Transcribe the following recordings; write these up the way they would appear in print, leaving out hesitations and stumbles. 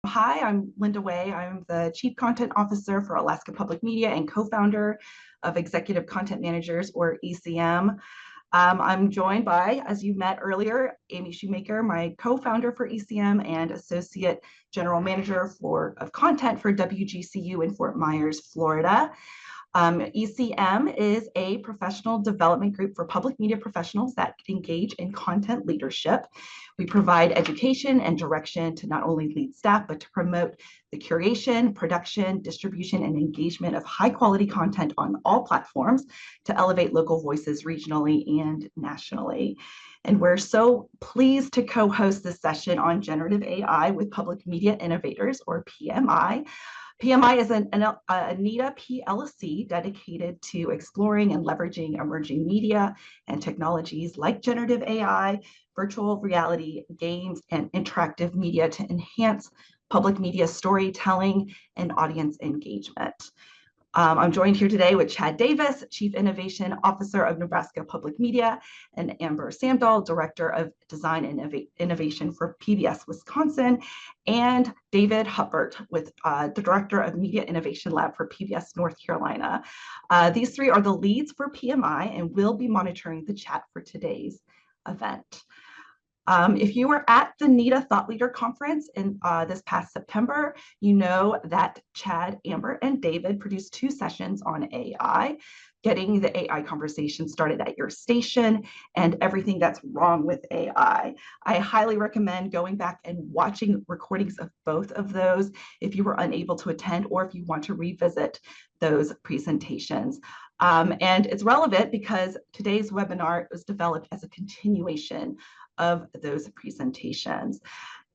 Hi, I'm Linda Way. I'm the Chief Content Officer for Alaska Public Media and co-founder of Executive Content Managers, or ECM. I'm joined by, as you met earlier, Amy Shoemaker, my co-founder for ECM and Associate General Manager of Content for WGCU in Fort Myers, Florida. ECM is a professional development group for public media professionals that engage in content leadership. We provide education and direction to not only lead staff, but to promote the curation, production, distribution, and engagement of high quality content on all platforms to elevate local voices regionally and nationally. And we're so pleased to co-host this session on generative AI with Public Media Innovators, or PMI. PMI is an ANITA PLC dedicated to exploring and leveraging emerging media and technologies like generative AI, virtual reality, games, and interactive media to enhance public media storytelling and audience engagement. I'm joined here today with Chad Davis, Chief Innovation Officer of Nebraska Public Media, and Amber Samdahl, Director of Design and Innovation for PBS Wisconsin, and David Huppert, with the Director of Media Innovation Lab for PBS North Carolina. These three are the leads for PMI and will be monitoring the chat for today's event. If you were at the NETA Thought Leader Conference in this past September, you know that Chad, Amber, and David produced 2 sessions on AI, getting the AI conversation started at your station and everything that's wrong with AI. I highly recommend going back and watching recordings of both of those if you were unable to attend or if you want to revisit those presentations. And it's relevant because today's webinar was developed as a continuation of those presentations.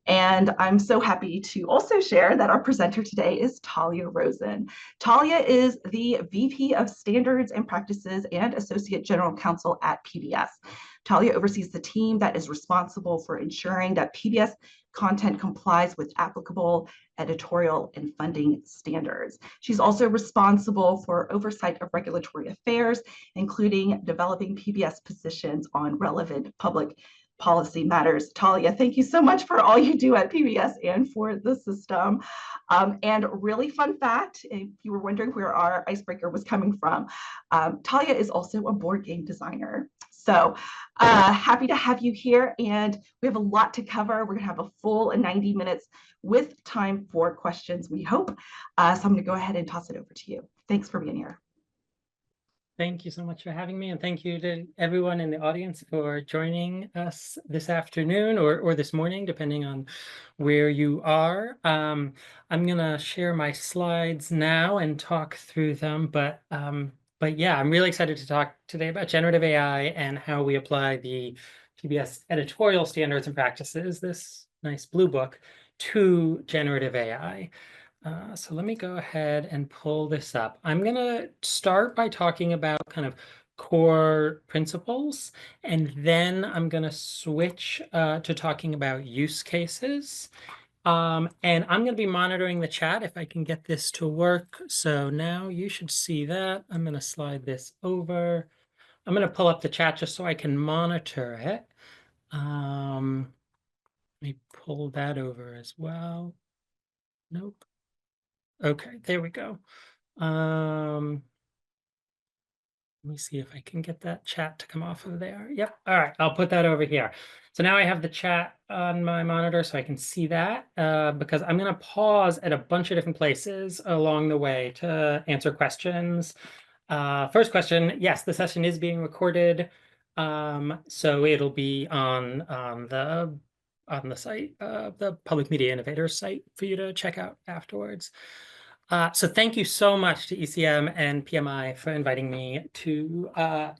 And I'm so happy to also share that our presenter today is Talia Rosen. Talia is the VP of Standards and Practices and Associate General Counsel at PBS. Talia oversees the team that is responsible for ensuring that PBS content complies with applicable editorial and funding standards. She's also responsible for oversight of regulatory affairs, including developing PBS positions on relevant public policy matters. Talia, thank you so much for all you do at PBS and for the system. And really fun fact, if you were wondering where our icebreaker was coming from, Talia is also a board game designer. So happy to have you here, and we have a lot to cover. We're gonna have a full 90 minutes with time for questions, we hope. So I'm gonna go ahead and toss it over to you. Thanks for being here. Thank you so much for having me, and thank you to everyone in the audience for joining us this afternoon or this morning, depending on where you are. I'm going to share my slides now and talk through them, but yeah, I'm really excited to talk today about generative AI and how we apply the PBS Editorial Standards and Practices, this nice blue book, to generative AI. So let me go ahead and pull this up. I'm going to start by talking about kind of core principles, and then I'm going to switch to talking about use cases. And I'm going to be monitoring the chat if I can get this to work. So now you should see that. I'm going to slide this over. I'm going to pull up the chat just so I can monitor it. Let me pull that over as well. Nope. Okay, there we go. Let me see if I can get that chat to come off of there. Yep. All right, I'll put that over here. So now I have the chat on my monitor so I can see that because I'm going to pause at a bunch of different places along the way to answer questions. First question, yes, the session is being recorded. So it'll be on the site, the Public Media Innovators site for you to check out afterwards. So thank you so much to ECM and PMI for inviting me to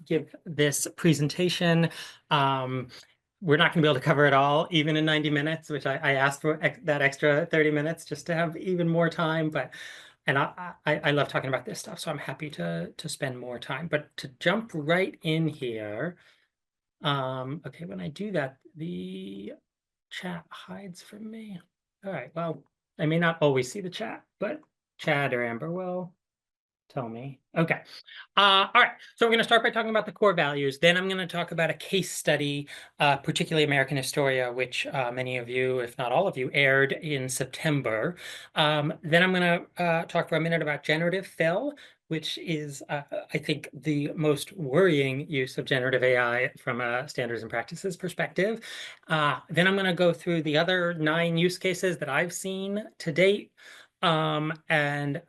give this presentation. We're not going to be able to cover it all, even in 90 minutes, which I asked for that extra 30 minutes just to have even more time. And I love talking about this stuff, so I'm happy to spend more time. But to jump right in here, okay, when I do that, the chat hides from me. All right, well, I may not always see the chat, but Chad or Amber will. tell me. Okay. All right. So we're going to start by talking about the core values. Then I'm going to talk about a case study, particularly American Historia, which many of you, if not all of you, aired in September. Then I'm going to talk for a minute about generative fill, which is, I think, the most worrying use of generative AI from a standards and practices perspective. Then I'm going to go through the other 9 use cases that I've seen to date. And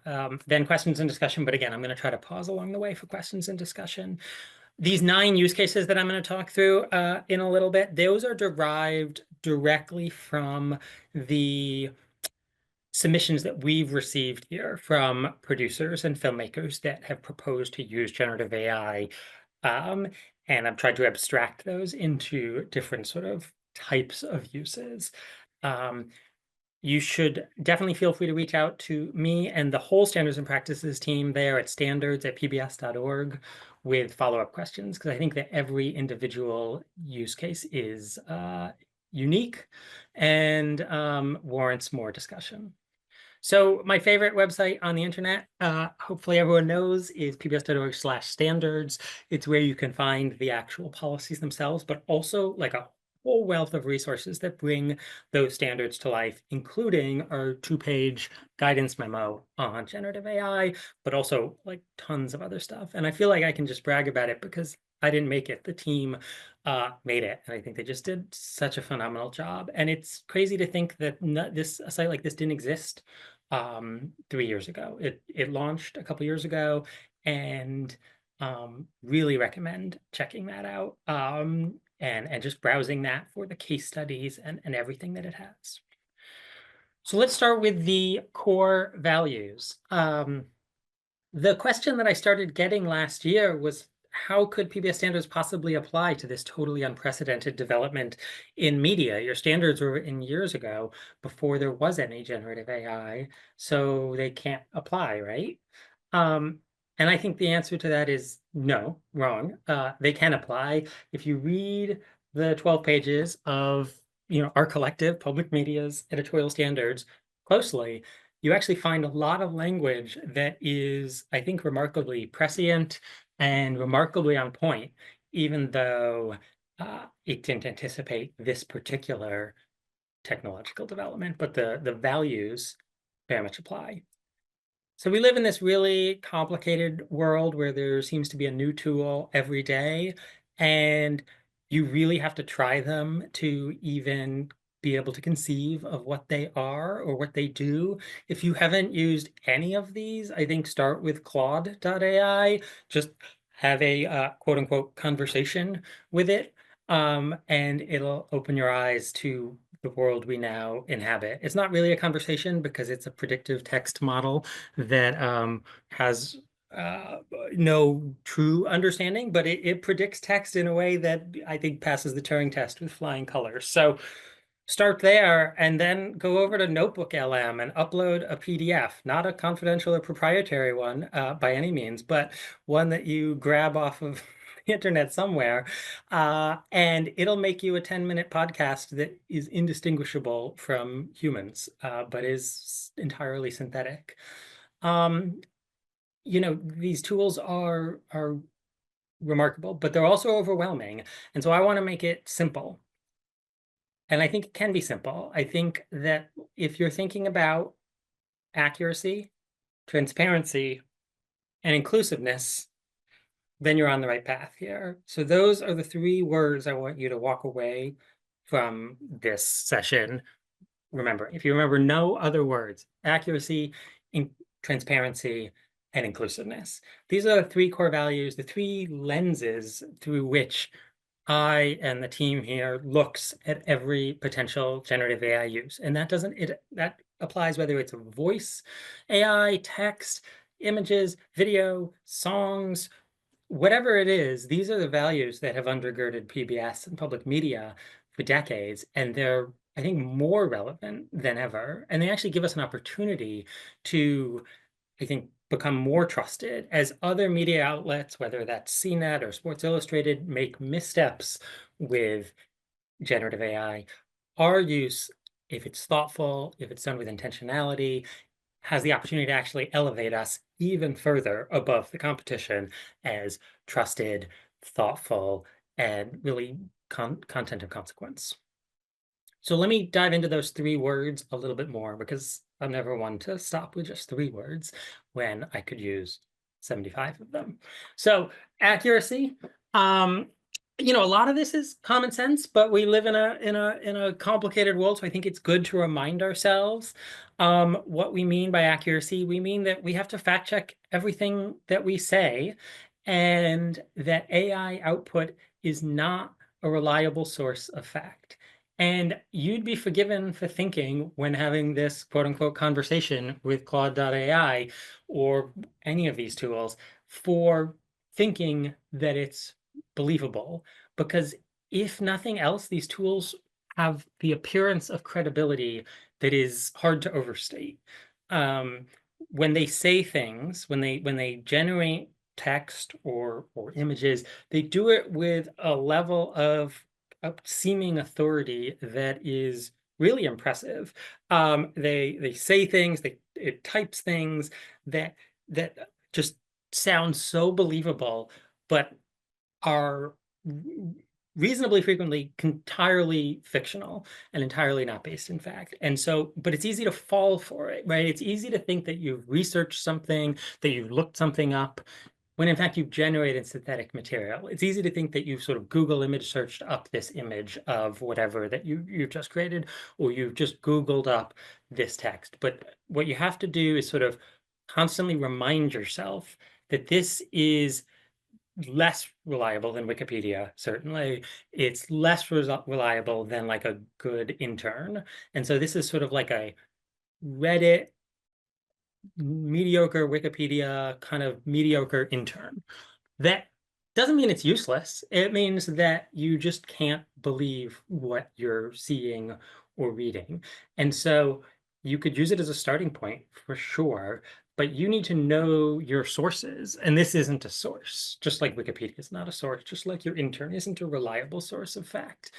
then questions and discussion. But again, I'm going to try to pause along the way for questions and discussion. These 9 use cases that I'm going to talk through in a little bit, those are derived directly from the submissions that we've received here from producers and filmmakers that have proposed to use generative AI. And I've tried to abstract those into different sort of types of uses. You should definitely feel free to reach out to me and the whole standards and practices team there at standards@pbs.org with follow-up questions, because I think that every individual use case is unique and warrants more discussion. So my favorite website on the internet, hopefully everyone knows, is pbs.org/standards. It's where you can find the actual policies themselves, but also like a whole wealth of resources that bring those standards to life, including our 2-page guidance memo on generative AI, but also like tons of other stuff. And I feel like I can just brag about it because I didn't make it. The team made it. And I think they just did such a phenomenal job. And it's crazy to think that a site like this didn't exist 3 years ago. It launched a couple years ago, and really recommend checking that out and just browsing that for the case studies and everything that it has. So let's start with the core values. The question that I started getting last year was, how could PBS standards possibly apply to this totally unprecedented development in media? Your standards were written years ago before there was any generative AI, so they can't apply, right? And I think the answer to that is no, wrong. They can apply. If you read the 12 pages of our collective public media's editorial standards closely, you actually find a lot of language that is, I think, remarkably prescient and remarkably on point, even though it didn't anticipate this particular technological development, but the values very much apply. So we live in this really complicated world where there seems to be a new tool every day, and you really have to try them to even be able to conceive of what they are or what they do. If you haven't used any of these, I think start with Claude.ai. Just have a quote unquote conversation with it, and it'll open your eyes to the world we now inhabit. It's not really a conversation because it's a predictive text model that has no true understanding, but it predicts text in a way that I think passes the Turing test with flying colors. So start there and then go over to Notebook LM and upload a PDF, not a confidential or proprietary one by any means, but one that you grab off of the internet somewhere, and it'll make you a 10-minute podcast that is indistinguishable from humans, but is entirely synthetic. These tools are remarkable, but they're also overwhelming. And so I want to make it simple. And I think it can be simple. I think that if you're thinking about accuracy, transparency, and inclusiveness, then you're on the right path here. So those are the 3 words I want you to walk away from this session. Remember, if you remember no other words, accuracy, transparency, and inclusiveness. These are the 3 core values, the 3 lenses through which I and the team here looks at every potential generative AI use. And that applies whether it's a voice AI, text, images, video, songs, whatever it is. These are the values that have undergirded PBS and public media for decades, and they're, I think, more relevant than ever. And they actually give us an opportunity to, I think, become more trusted as other media outlets, whether that's CNET or Sports Illustrated, make missteps with generative AI. Our use, if it's thoughtful, if it's done with intentionality, has the opportunity to actually elevate us even further above the competition as trusted, thoughtful, and really content of consequence. So let me dive into those 3 words a little bit more, because I'm never one to stop with just 3 words when I could use 75 of them. So accuracy, a lot of this is common sense, but we live in a complicated world, so I think it's good to remind ourselves what we mean by accuracy. We mean that we have to fact check everything that we say, and that AI output is not a reliable source of fact. And you'd be forgiven for thinking, when having this quote unquote conversation with Claude.ai or any of these tools, for thinking that it's believable. Because if nothing else, these tools have the appearance of credibility that is hard to overstate. When they say things, when they generate text or images, they do it with a level of seeming authority that is really impressive. They say things, it types things that just sound so believable, but are reasonably frequently entirely fictional and entirely not based in fact. And so, but it's easy to fall for it, right? It's easy to think that you've researched something, that you've looked something up, when in fact you've generated synthetic material. It's easy to think that you've sort of Google image searched up this image of whatever that you've just created, or you've just Googled up this text. But what you have to do is sort of constantly remind yourself that this is less reliable than Wikipedia, certainly. It's less reliable than like a good intern. And so this is sort of like a Reddit, mediocre Wikipedia, kind of mediocre intern. That doesn't mean it's useless. It means that you just can't believe what you're seeing or reading. And so you could use it as a starting point for sure, but you need to know your sources. And this isn't a source, just like Wikipedia is not a source, just like your intern isn't a reliable source of fact.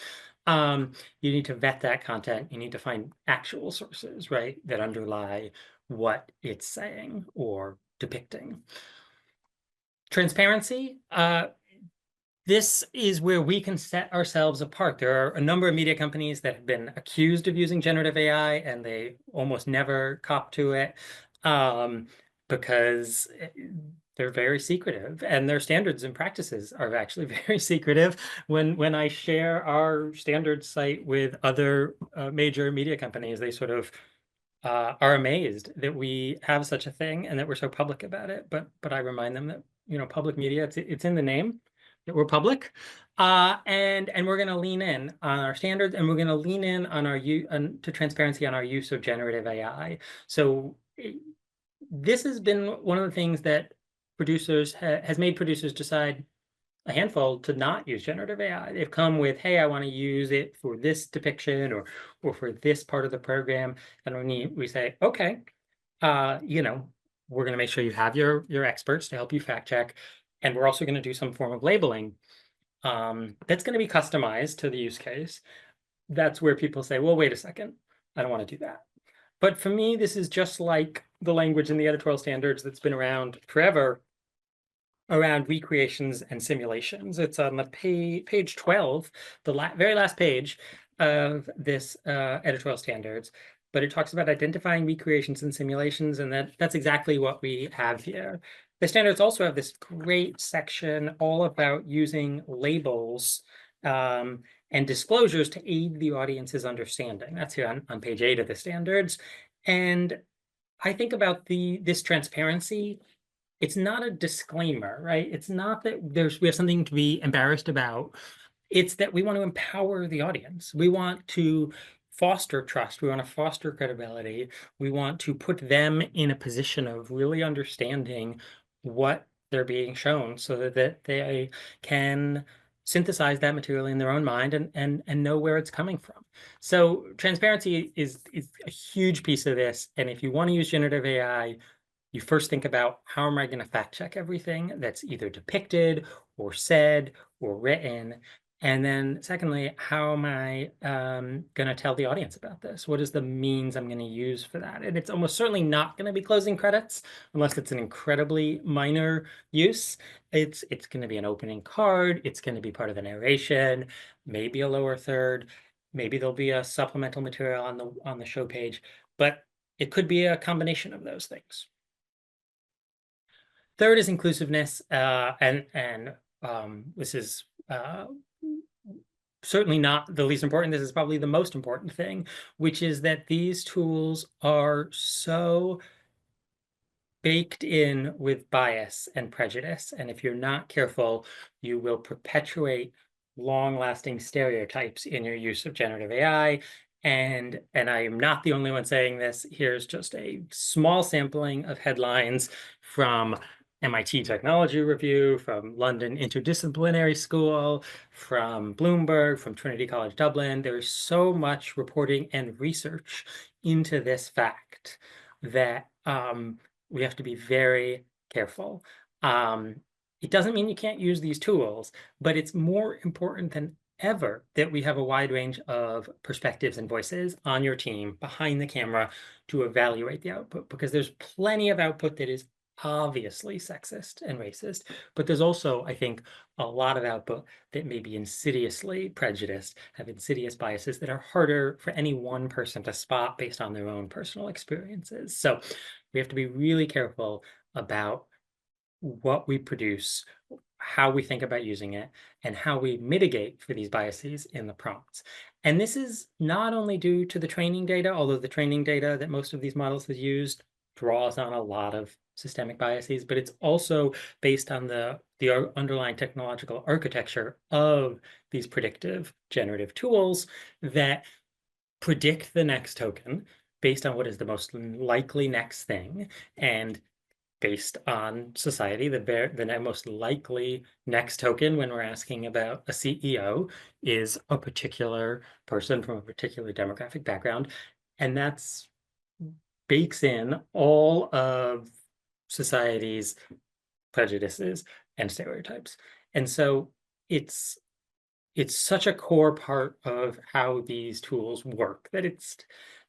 You need to vet that content. You need to find actual sources, right, that underlie what it's saying or depicting. Transparency. This is where we can set ourselves apart. There are a number of media companies that have been accused of using generative AI, and they almost never cop to it because they're very secretive, and their standards and practices are actually very secretive. When I share our standards site with other major media companies, they sort of are amazed that we have such a thing and that we're so public about it. But I remind them that, public media, it's in the name that we're public, and we're going to lean in on our standards, and we're going to lean in on our to transparency on our use of generative AI. So this has been one of the things that producers has made producers decide, a handful, to not use generative AI. They've come with, hey, I want to use it for this depiction or for this part of the program. And when we say, okay, we're going to make sure you have your experts to help you fact check. And we're also going to do some form of labeling that's going to be customized to the use case. That's where people say, well, wait a second, I don't want to do that. But for me, this is just like the language in the editorial standards that's been around forever, around recreations and simulations. It's on the page 12, the very last page of this editorial standards, but it talks about identifying recreations and simulations, and that's exactly what we have here. The standards also have this great section all about using labels and disclosures to aid the audience's understanding. That's here on page 8 of the standards. And I think about this transparency. It's not a disclaimer, right? It's not that we have something to be embarrassed about. It's that we want to empower the audience. We want to foster trust. We want to foster credibility. We want to put them in a position of really understanding what they're being shown, so that they can synthesize that material in their own mind and know where it's coming from. So transparency is a huge piece of this. And if you want to use generative AI, you first think about, how am I going to fact check everything that's either depicted or said or written? And then secondly, how am I going to tell the audience about this? What is the means I'm going to use for that? And it's almost certainly not going to be closing credits unless it's an incredibly minor use. It's going to be an opening card. It's going to be part of the narration, maybe a lower third. Maybe there'll be a supplemental material on the show page, but it could be a combination of those things. Third is inclusiveness, and this is certainly not the least important. This is probably the most important thing, which is that these tools are so baked in with bias and prejudice. And if you're not careful, you will perpetuate long-lasting stereotypes in your use of generative AI. And I am not the only one saying this. Here's just a small sampling of headlines from MIT Technology Review, from London Interdisciplinary School, from Bloomberg, from Trinity College Dublin. There's so much reporting and research into this fact that we have to be very careful. It doesn't mean you can't use these tools, but it's more important than ever that we have a wide range of perspectives and voices on your team behind the camera to evaluate the output, because there's plenty of output that is obviously sexist and racist, but there's also, I think, a lot of output that may be insidiously prejudiced, have insidious biases that are harder for any one person to spot based on their own personal experiences. So we have to be really careful about what we produce, how we think about using it, and how we mitigate for these biases in the prompts. And this is not only due to the training data, although the training data that most of these models have used draws on a lot of systemic biases, but it's also based on the underlying technological architecture of these predictive generative tools that predict the next token based on what is the most likely next thing, and based on society, the most likely next token when we're asking about a CEO is a particular person from a particular demographic background. And that's bakes in all of society's prejudices and stereotypes. And so it's such a core part of how these tools work that it's,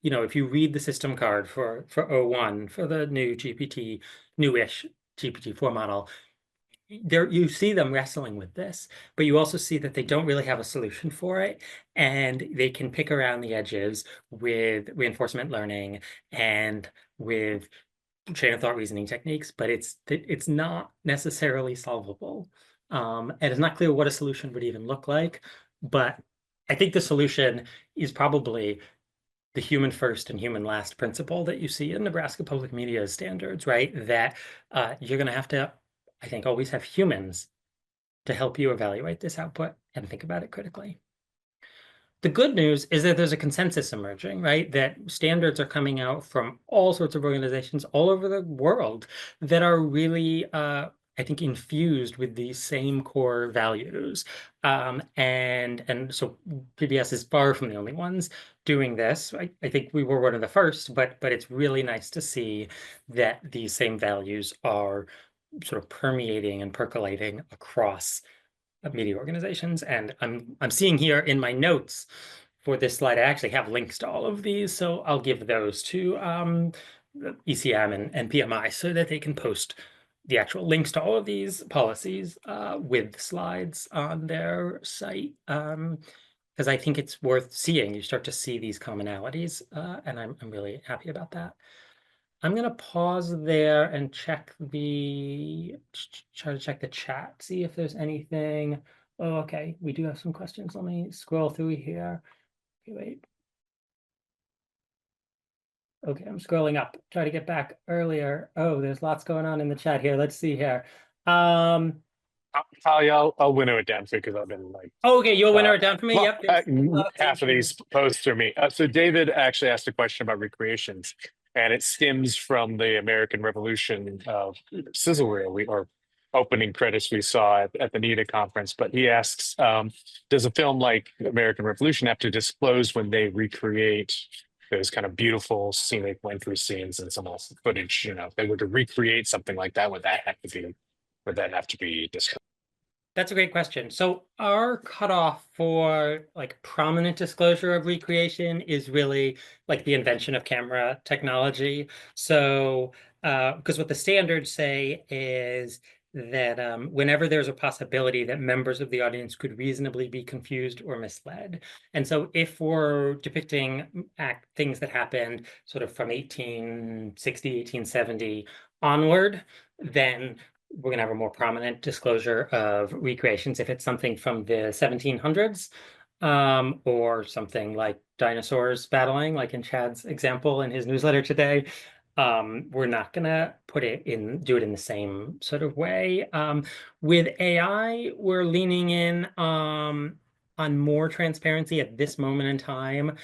if you read the system card for O1, for the newish GPT-4 model, there you see them wrestling with this, but you also see that they don't really have a solution for it, and they can pick around the edges with reinforcement learning and with chain of thought reasoning techniques, but it's not necessarily solvable. And it's not clear what a solution would even look like, but I think the solution is probably the human first and human last principle that you see in Nebraska Public Media Standards, right? That you're going to have to, I think, always have humans to help you evaluate this output and think about it critically. The good news is that there's a consensus emerging, right? That standards are coming out from all sorts of organizations all over the world that are really, I think, infused with these same core values. And so PBS is far from the only ones doing this. I think we were one of the first, but it's really nice to see that these same values are sort of permeating and percolating across media organizations. And I'm seeing here in my notes for this slide, I actually have links to all of these, so I'll give those to ECM and PMI so that they can post the actual links to all of these policies with slides on their site, because I think it's worth seeing. You start to see these commonalities, and I'm really happy about that. I'm going to pause there and try to check the chat, see if there's anything. Oh, okay, we do have some questions. Let me scroll through here. Okay, wait. Okay, I'm scrolling up. Try to get back earlier. Oh, there's lots going on in the chat here. Let's see here. Talia, I'll winnow it down for you because I've been like. Okay, you'll winnow it down for me. Well, Yep. half of these posed through me. So David actually asked a question about recreations, and it stems from the American Revolution sizzle reel or opening credits we saw at the NEDA conference. But he asks, does a film like American Revolution have to disclose when they recreate those kind of beautiful scenic wintry scenes and some else footage? If they were to recreate something like that, would that have to be disclosed? That's a great question. So our cutoff for like prominent disclosure of recreation is really like the invention of camera technology. So because what the standards say is that whenever there's a possibility that members of the audience could reasonably be confused or misled. And so if we're depicting things that happened sort of from 1860, 1870 onward, then we're going to have a more prominent disclosure of recreations. If it's something from the 1700s, or something like dinosaurs battling, like in Chad's example in his newsletter today, we're not going to do it in the same sort of way. With AI, we're leaning in on more transparency at this moment in time.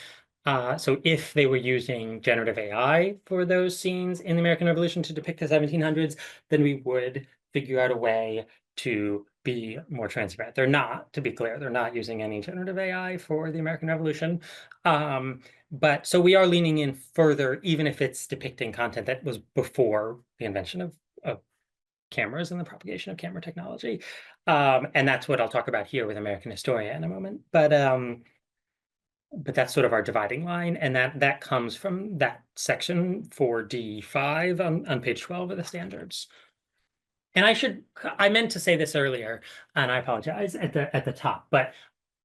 So if they were using generative AI for those scenes in the American Revolution to depict the 1700s, then we would figure out a way to be more transparent. They're not, to be clear, they're not using any generative AI for the American Revolution. But so we are leaning in further, even if it's depicting content that was before the invention of cameras and the propagation of camera technology. And that's what I'll talk about here with American Historia in a moment. But that's sort of our dividing line, and that comes from that section 4D5 on page 12 of the standards. And I meant to say this earlier, and I apologize at the top, but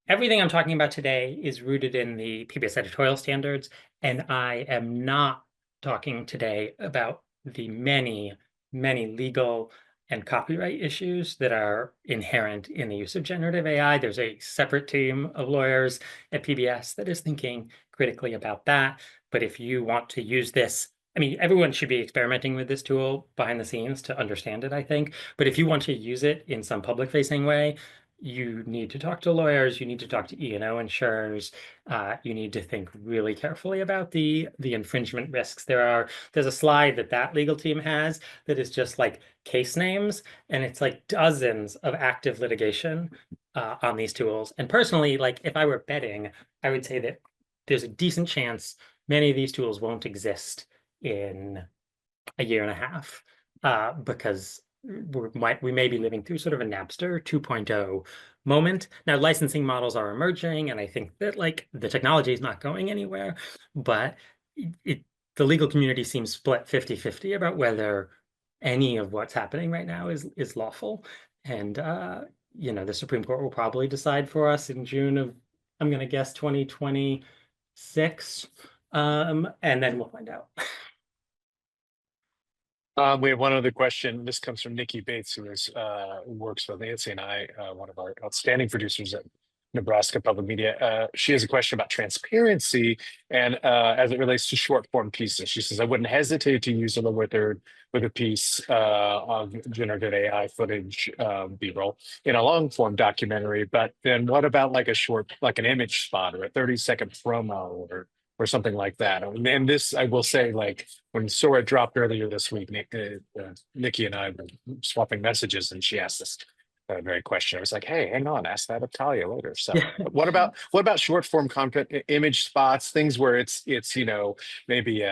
everything I'm talking about today is rooted in the PBS editorial standards, and I am not talking today about the many, many legal and copyright issues that are inherent in the use of generative AI. There's a separate team of lawyers at PBS that is thinking critically about that. But if you want to use this, I mean, everyone should be experimenting with this tool behind the scenes to understand it, I think. But if you want to use it in some public-facing way, you need to talk to lawyers, you need to talk to E&O insurers, you need to think really carefully about the infringement risks. There's a slide that legal team has that is just like case names, and it's like dozens of active litigation on these tools. And personally, like if I were betting, I would say that there's a decent chance many of these tools won't exist in a year and a half, because we may be living through sort of a Napster 2.0 moment. Now, licensing models are emerging, and I think that like the technology is not going anywhere, but the legal community seems split 50-50 about whether any of what's happening right now is lawful. And the Supreme Court will probably decide for us in June of, I'm going to guess, 2026, and then we'll find out. We have one other question. This comes from Nikki Bates, who works with Nancy and I, one of our outstanding producers at Nebraska Public Media. She has a question about transparency and as it relates to short form pieces. She says, I wouldn't hesitate to use a lower third with a piece of generative AI footage, B-roll, in a long form documentary. But then what about like an image spot or a 30-second promo or something like that? And this, I will say, like when Sora dropped earlier this week, Nikki and I were swapping messages, and she asked us very question. I was like, hey, hang on, ask that of Talia later. So what about short form content, image spots, things where it's maybe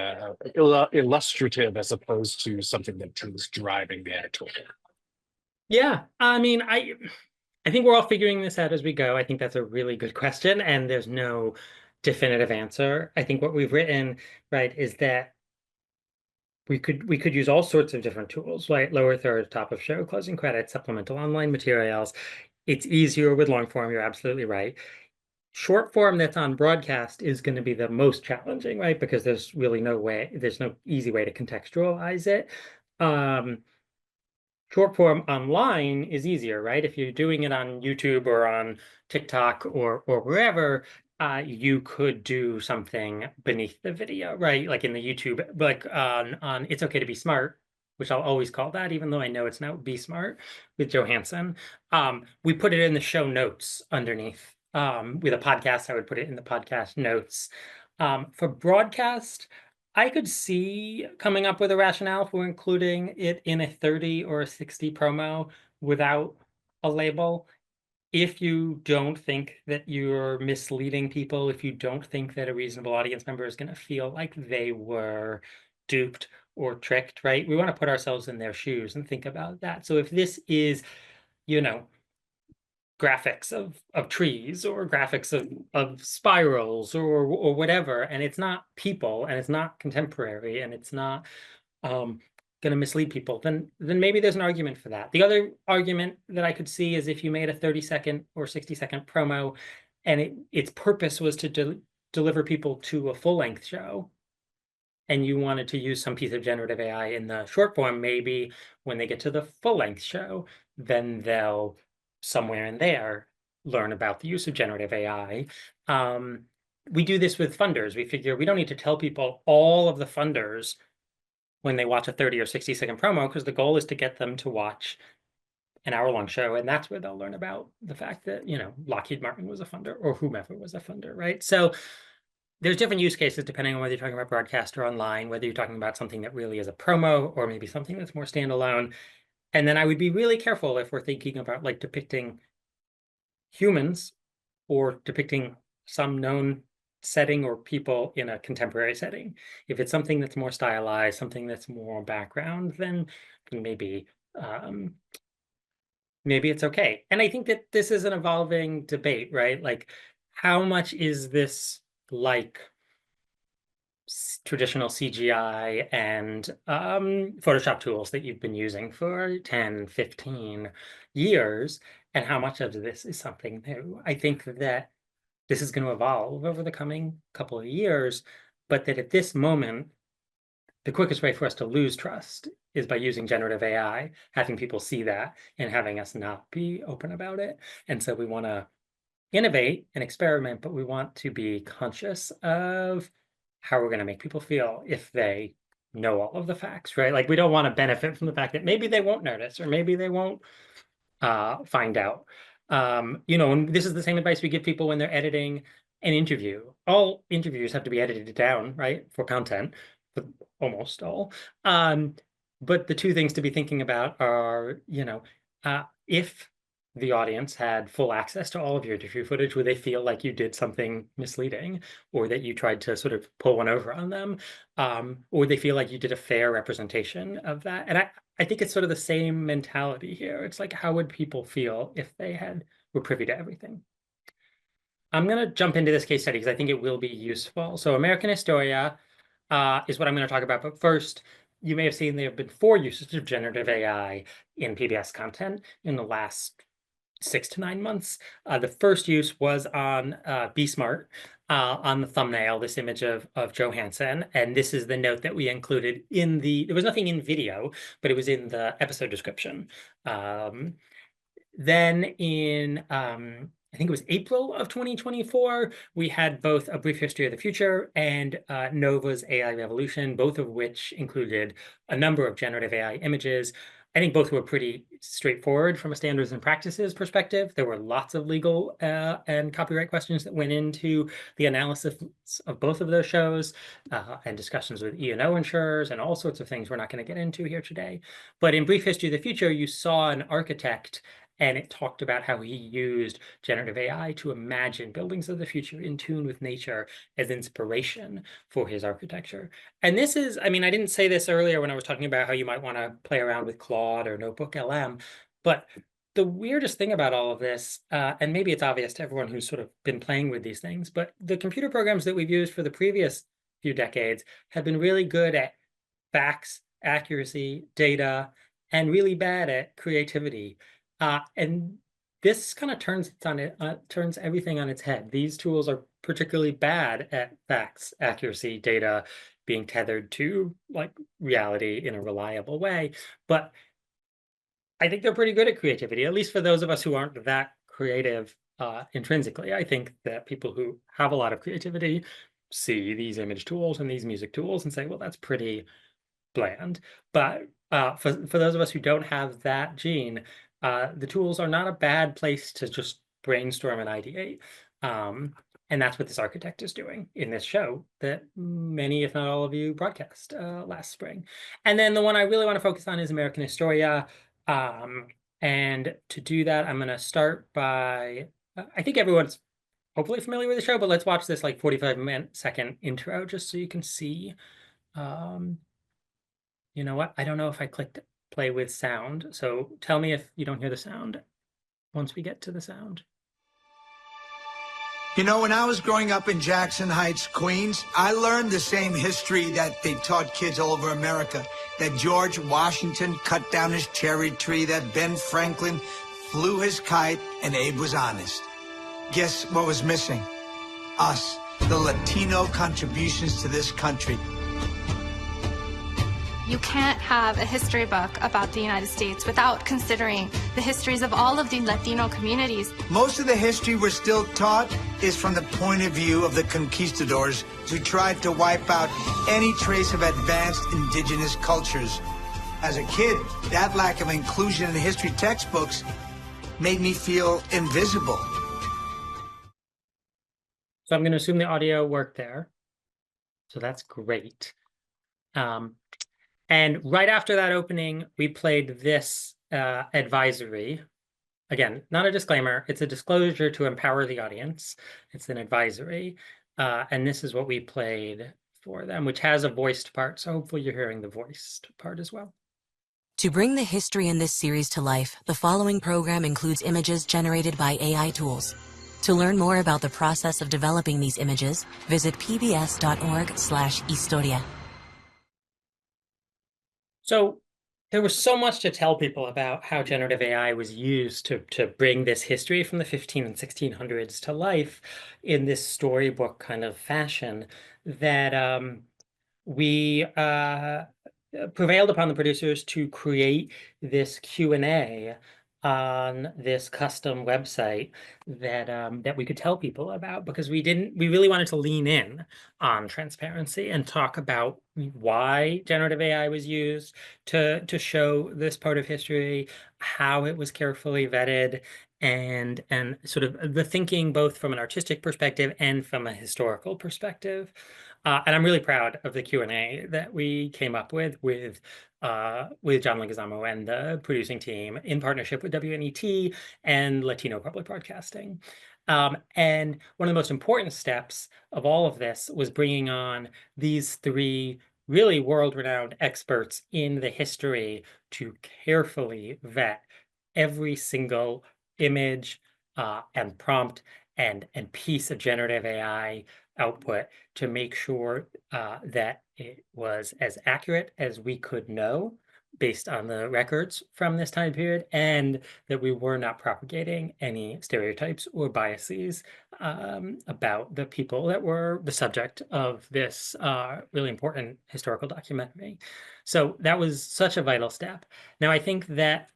illustrative as opposed to something that is driving the editorial? Yeah, I mean, I think we're all figuring this out as we go. I think that's a really good question, and there's no definitive answer. I think what we've written, right, is that we could use all sorts of different tools, right? Lower third, top of show, closing credits, supplemental online materials. It's easier with long form, you're absolutely right. Short form that's on broadcast is going to be the most challenging, right? Because there's really there's no easy way to contextualize it. Short form online is easier, right? If you're doing it on YouTube or on TikTok or wherever, you could do something beneath the video, right? Like in the YouTube, like on It's Okay to Be Smart, which I'll always call that, even though I know it's now Be Smart with Johansson. We put it in the show notes underneath. With a podcast, I would put it in the podcast notes. For broadcast, I could see coming up with a rationale for including it in a 30 or a 60 promo without a label. If you don't think that you're misleading people, if you don't think that a reasonable audience member is going to feel like they were duped or tricked, right? We want to put ourselves in their shoes and think about that. So if this is, graphics of trees or graphics of spirals or whatever, and it's not people and it's not contemporary and it's not going to mislead people, then maybe there's an argument for that. The other argument that I could see is if you made a 30-second or 60-second promo and its purpose was to deliver people to a full-length show, and you wanted to use some piece of generative AI in the short form, maybe when they get to the full-length show, then they'll somewhere in there learn about the use of generative AI. We do this with funders. We figure we don't need to tell people all of the funders when they watch a 30 or 60-second promo, because the goal is to get them to watch an hour-long show, and that's where they'll learn about the fact that, you know, Lockheed Martin was a funder or whomever was a funder, right? So there's different use cases depending on whether you're talking about broadcast or online, whether you're talking about something that really is a promo or maybe something that's more standalone. And then I would be really careful if we're thinking about like depicting humans or depicting some known setting or people in a contemporary setting. If it's something that's more stylized, something that's more background, then maybe maybe it's okay. And I think that this is an evolving debate, right? Like, how much is this like traditional CGI and Photoshop tools that you've been using for 10, 15 years, and how much of this is something new? I think that this is going to evolve over the coming couple of years, but that at this moment, the quickest way for us to lose trust is by using generative AI, having people see that and having us not be open about it. And so we want to innovate and experiment, but we want to be conscious of how we're going to make people feel if they know all of the facts, right? Like we don't want to benefit from the fact that maybe they won't notice or maybe they won't find out. You know, and this is the same advice we give people when they're editing an interview. All interviews have to be edited down, right, for content, but almost all. But the two things to be thinking about are, you know, if the audience had full access to all of your interview footage, would they feel like you did something misleading or that you tried to sort of pull one over on them? Or would they feel like you did a fair representation of that? And I think it's sort of the same mentality here. It's like, how would people feel if they were privy to everything? I'm going to jump into this case study because I think it will be useful. So American Historia is what I'm going to talk about. But first, you may have seen there have been 4 uses of generative AI in PBS content in the last 6 to 9 months. The first use was on Be Smart, on the thumbnail, this image of Johansson. And this is the note that we included in there was nothing in video, but it was in the episode description. Then in, I think it was April of 2024, we had both A Brief History of the Future and Nova's AI Revolution, both of which included a number of generative AI images. I think both were pretty straightforward from a standards and practices perspective. There were lots of legal and copyright questions that went into the analysis of both of those shows and discussions with E&O insurers and all sorts of things we're not going to get into here today. But in Brief History of the Future, you saw an architect and it talked about how he used generative AI to imagine buildings of the future in tune with nature as inspiration for his architecture. And this is, I mean, I didn't say this earlier when I was talking about how you might want to play around with Claude or Notebook LM, but the weirdest thing about all of this, and maybe it's obvious to everyone who's sort of been playing with these things, but the computer programs that we've used for the previous few decades have been really good at facts, accuracy, data, and really bad at creativity. And this kind of turns everything on its head. These tools are particularly bad at facts, accuracy, data, being tethered to like reality in a reliable way. But I think they're pretty good at creativity, at least for those of us who aren't that creative intrinsically. I think that people who have a lot of creativity see these image tools and these music tools and say, well, that's pretty bland. But for those of us who don't have that gene, the tools are not a bad place to just brainstorm and ideate. And that's what this architect is doing in this show that many, if not all of you, broadcast last spring. And then the one I really want to focus on is American Historia. And to do that, I'm going to start by, I think everyone's hopefully familiar with the show, but let's watch this like 45-second intro just so you can see. You know what? I don't know if I clicked play with sound. So tell me if you don't hear the sound. once we get to the sound. You know, when I was growing up in Jackson Heights, Queens, I learned the same history that they taught kids all over America. That George Washington cut down his cherry tree, that Ben Franklin flew his kite, and Abe was honest. Guess what was missing? Us, the Latino contributions to this country. You can't have a history book about the United States without considering the histories of all of the Latino communities. Most of the history we're still taught is from the point of view of the conquistadors who tried to wipe out any trace of advanced indigenous cultures. As a kid, that lack of inclusion in the history textbooks made me feel invisible. So I'm going to assume the audio worked there. So that's great. And right after that opening, we played this advisory. Again, not a disclaimer, it's a disclosure to empower the audience. It's an advisory. And this is what we played for them, which has a voiced part. So hopefully you're hearing the voiced part as well. To bring the history in this series to life, the following program includes images generated by AI tools. To learn more about the process of developing these images, visit pbs.org/historia. So there was so much to tell people about how generative AI was used to bring this history from the 15 and 1600s to life in this storybook kind of fashion that we prevailed upon the producers to create this Q&A on this custom website that that we could tell people about, because we really wanted to lean in on transparency and talk about why generative AI was used to show this part of history, how it was carefully vetted, and sort of the thinking both from an artistic perspective and from a historical perspective. And I'm really proud of the Q&A that we came up with John Leguizamo and the producing team in partnership with WNET and Latino Public Broadcasting. And one of the most important steps of all of this was bringing on these three really world-renowned experts in the history to carefully vet every single image and prompt and piece of generative AI output to make sure that it was as accurate as we could know based on the records from this time period, and that we were not propagating any stereotypes or biases about the people that were the subject of this really important historical documentary. So that was such a vital step. Now, I think that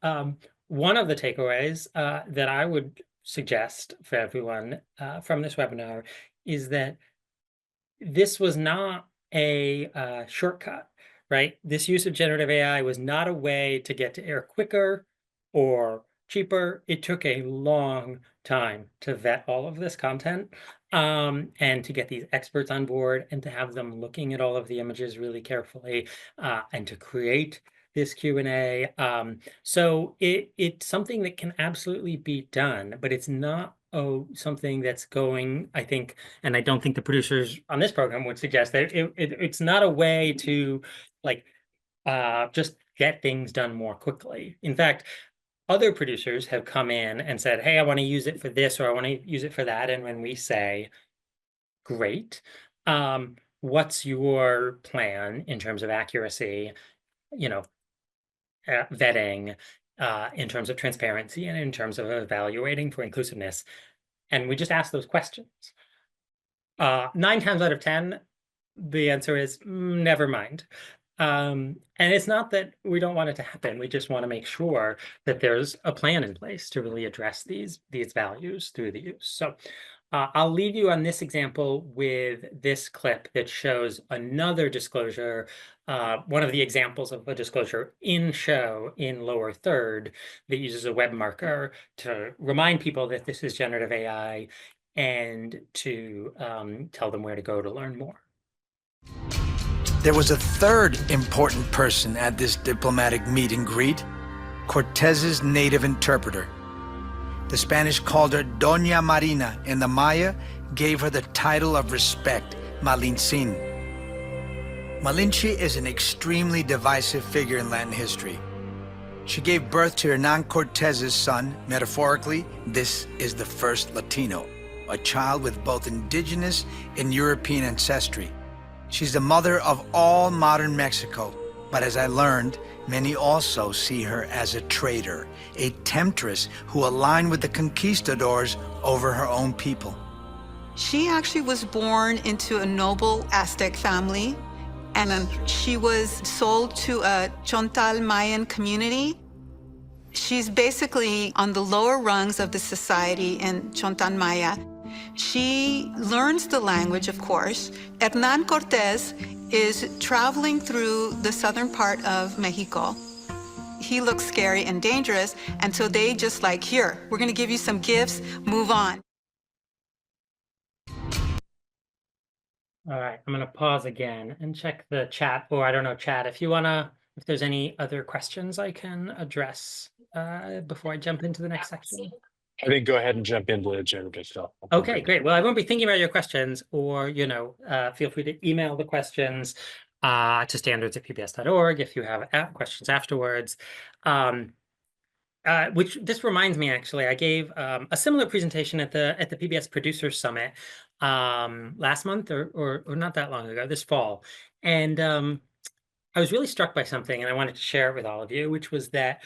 one of the takeaways that I would suggest for everyone from this webinar is that this was not a shortcut, right? This use of generative AI was not a way to get to air quicker or cheaper. It took a long time to vet all of this content and to get these experts on board and to have them looking at all of the images really carefully and to create this Q&A. So it's something that can absolutely be done, but it's not something that's going, I think, and I don't think the producers on this program would suggest that it's not a way to just get things done more quickly. In fact, other producers have come in and said, hey, I want to use it for this, or I want to use it for that. And when we say, great, what's your plan in terms of accuracy, vetting, in terms of transparency, and in terms of evaluating for inclusiveness? And we just ask those questions. 9 times out of 10, the answer is never mind. And it's not that we don't want it to happen. We just want to make sure that there's a plan in place to really address these values through the use. So I'll leave you on this example with this clip that shows another disclosure, one of the examples of a disclosure in show in lower third that uses a web marker to remind people that this is generative AI and to tell them where to go to learn more. There was a third important person at this diplomatic meet and greet, Cortez's native interpreter. The Spanish called her Doña Marina, and the Maya gave her the title of respect, Malintzin. Malinche is an extremely divisive figure in Latin history. She gave birth to Hernan Cortez's son. Metaphorically, this is the first Latino, a child with both indigenous and European ancestry. She's the mother of all modern Mexico, but as I learned, many also see her as a traitor, a temptress who aligned with the conquistadors over her own people. She actually was born into a noble Aztec family, and then she was sold to a Chontal Mayan community. She's basically on the lower rungs of the society in Chontal Maya. She learns the language, of course. Hernan Cortez is traveling through the southern part of Mexico. He looks scary and dangerous, and so they just like, here, we're gonna give you some gifts, move on. All right, I'm gonna pause again and check the chat, or I don't know, chat, if you wanna, if there's any other questions I can address before I jump into the next section. I think go ahead and jump into the generative stuff. Okay, great. Well, I won't be thinking about your questions, or, feel free to email the questions to standards@pbs.org if you have questions afterwards. Which this reminds me, actually, I gave a similar presentation at the PBS Producers Summit last month or not that long ago, this fall. And I was really struck by something, and I wanted to share it with all of you, which was that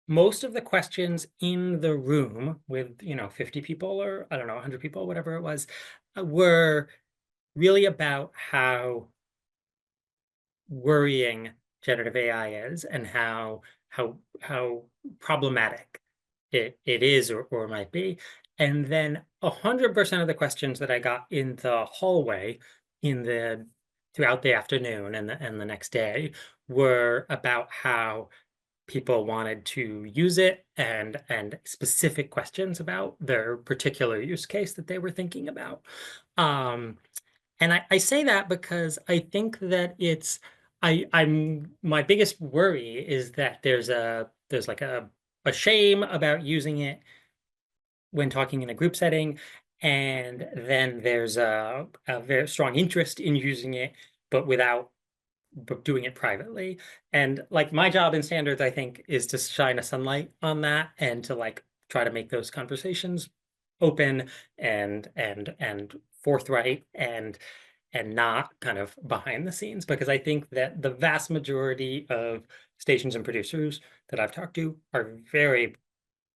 most of the questions in the room with, 50 people or, I don't know, 100 people, whatever it was, were really about how worrying generative AI is and how problematic it is or might be. And then 100% of the questions that I got in the hallway throughout the afternoon and the next day were about how people wanted to use it and specific questions about their particular use case that they were thinking about. And I say that because I think that I'm my biggest worry is that there's like a shame about using it when talking in a group setting, and then there's a very strong interest in using it, but doing it privately. And like my job in standards, I think, is to shine a sunlight on that and to like try to make those conversations open and forthright and not kind of behind the scenes, because I think that the vast majority of stations and producers that I've talked to are very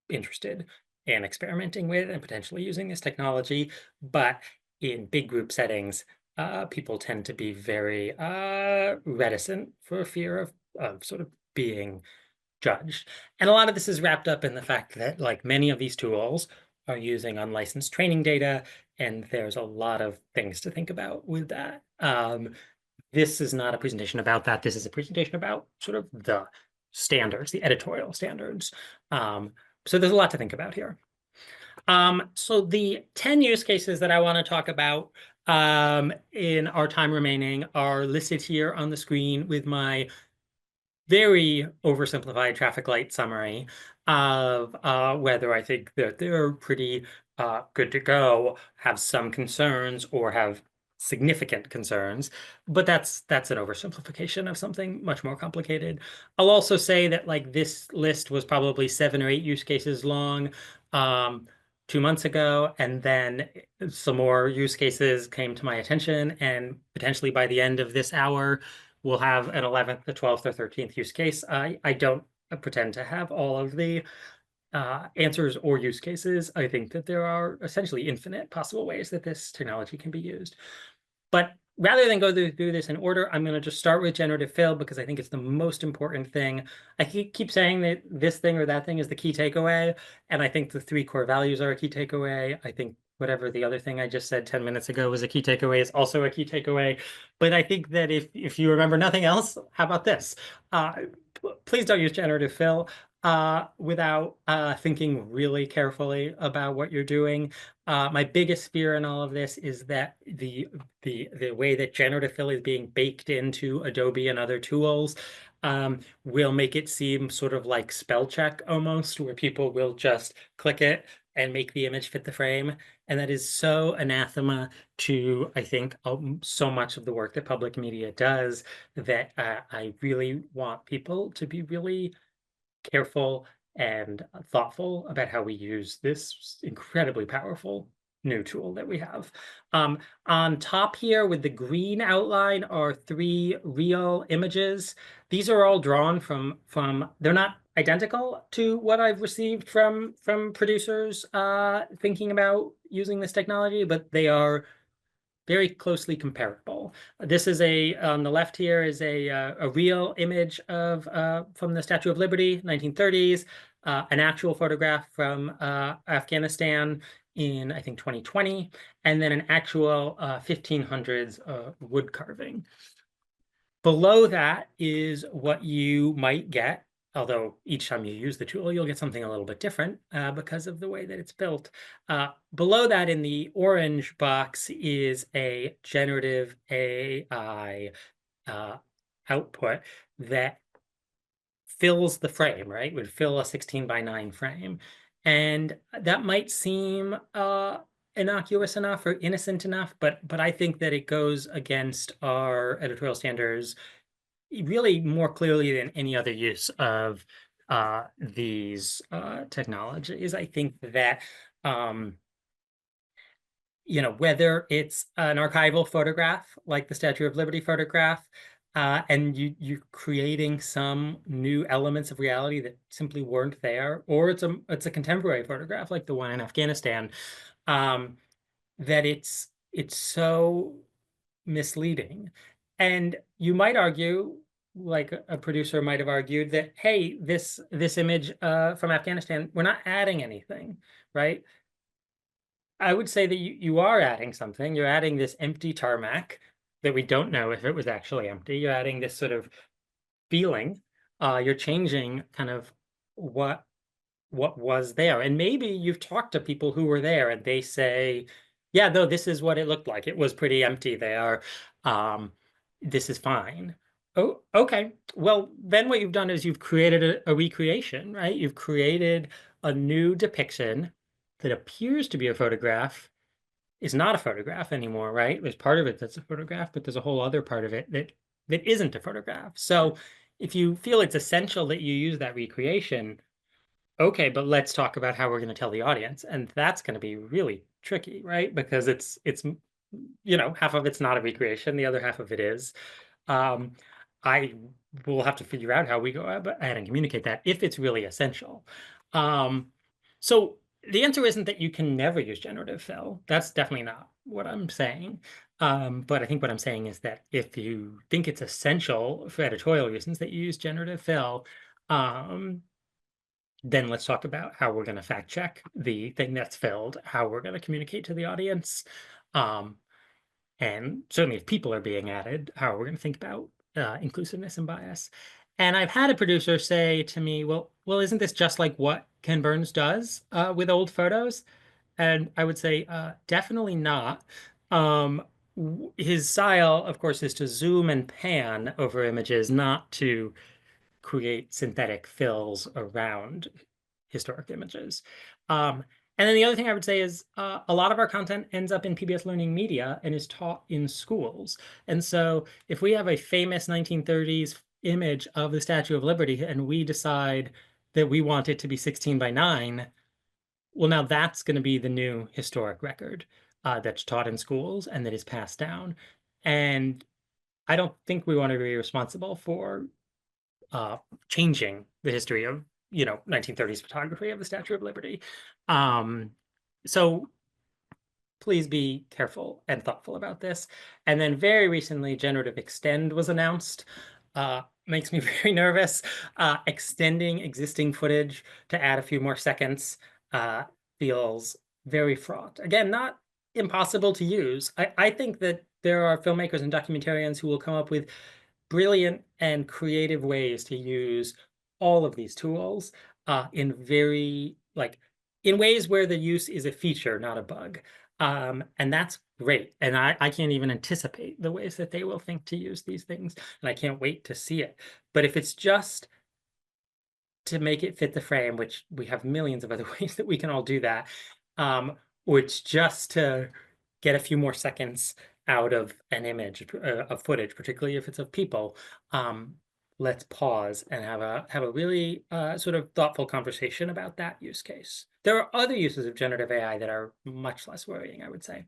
interested in experimenting with and potentially using this technology. But in big group settings, people tend to be very reticent for fear of sort of being judged. And a lot of this is wrapped up in the fact that like many of these tools are using unlicensed training data, and there's a lot of things to think about with that. This is not a presentation about that. This is a presentation about sort of the standards, the editorial standards. So there's a lot to think about here. So the 10 use cases that I want to talk about in our time remaining are listed here on the screen with my very oversimplified traffic light summary of whether I think that they're pretty good to go, have some concerns, or have significant concerns, but that's an oversimplification of something much more complicated. I'll also say that like this list was probably 7 or 8 use cases long 2 months ago, and then some more use cases came to my attention, and potentially by the end of this hour, we'll have an 11th, the 12th, or 13th use case. I don't pretend to have all of the answers or use cases. I think that there are essentially infinite possible ways that this technology can be used. But rather than go through this in order, I'm going to just start with generative fill because I think it's the most important thing. I keep saying that this thing or that thing is the key takeaway, and I think the 3 core values are a key takeaway. I think whatever the other thing I just said 10 minutes ago was a key takeaway is also a key takeaway. But I think that if you remember nothing else, how about this? Please don't use generative fill without thinking really carefully about what you're doing. My biggest fear in all of this is that the way that generative fill is being baked into Adobe and other tools will make it seem sort of like spell check almost, where people will just click it and make the image fit the frame. And that is so anathema to, I think, so much of the work that public media does, that I really want people to be really careful and thoughtful about how we use this incredibly powerful new tool that we have. On top here with the green outline are 3 real images. These are all drawn from they're not identical to what I've received from producers thinking about using this technology, but they are very closely comparable. This is on the left here is a real image of from the Statue of Liberty, 1930s, an actual photograph from Afghanistan in, I think, 2020, and then an actual 1500s wood carving. Below that is what you might get, although each time you use the tool, you'll get something a little bit different because of the way that it's built. Below that in the orange box is a generative AI output that fills the frame, right? Would fill a 16:9 frame. And that might seem innocuous enough or innocent enough, but I think that it goes against our editorial standards really more clearly than any other use of these technologies. I think that whether it's an archival photograph like the Statue of Liberty photograph, and you're creating some new elements of reality that simply weren't there, or it's a contemporary photograph like the one in Afghanistan, that it's so misleading. And you might argue, like a producer might have argued, that, hey, this image from Afghanistan, we're not adding anything, right? I would say that you are adding something. You're adding this empty tarmac that we don't know if it was actually empty. You're adding this sort of feeling. You're changing kind of what was there. And maybe you've talked to people who were there and they say, yeah, no, this is what it looked like. It was pretty empty there. This is fine. Oh, okay. Well, then what you've done is you've created a recreation, right? You've created a new depiction that appears to be a photograph, is not a photograph anymore, right? There's part of it that's a photograph, but there's a whole other part of it that isn't a photograph. So if you feel it's essential that you use that recreation, okay, but let's talk about how we're going to tell the audience. And that's going to be really tricky, right? Because it's half of it's not a recreation, the other half of it is. I will have to figure out how we go ahead and communicate that if it's really essential. So the answer isn't that you can never use generative fill. That's definitely not what I'm saying. But I think what I'm saying is that if you think it's essential for editorial reasons that you use generative fill, then let's talk about how we're going to fact check the thing that's filled, how we're going to communicate to the audience. And certainly if people are being added, how we're going to think about inclusiveness and bias. And I've had a producer say to me, well, isn't this just like what Ken Burns does with old photos? And I would say, definitely not. His style, of course, is to zoom and pan over images, not to create synthetic fills around historic images. And then the other thing I would say is a lot of our content ends up in PBS Learning Media and is taught in schools. And so if we have a famous 1930s image of the Statue of Liberty and we decide that we want it to be 16:9, well, now that's going to be the new historic record that's taught in schools and that is passed down. And I don't think we want to be responsible for changing the history of 1930s photography of the Statue of Liberty. So please be careful and thoughtful about this. And then very recently, Generative Extend was announced. Makes me very nervous. Extending existing footage to add a few more seconds feels very fraught. Again, not impossible to use. I think that there are filmmakers and documentarians who will come up with brilliant and creative ways to use all of these tools in ways where the use is a feature, not a bug. And that's great. And I can't even anticipate the ways that they will think to use these things. And I can't wait to see it. But if it's just to make it fit the frame, which we have millions of other ways that we can all do that, or it's just to get a few more seconds out of an image, of footage, particularly if it's of people, let's pause and have a really sort of thoughtful conversation about that use case. There are other uses of generative AI that are much less worrying, I would say.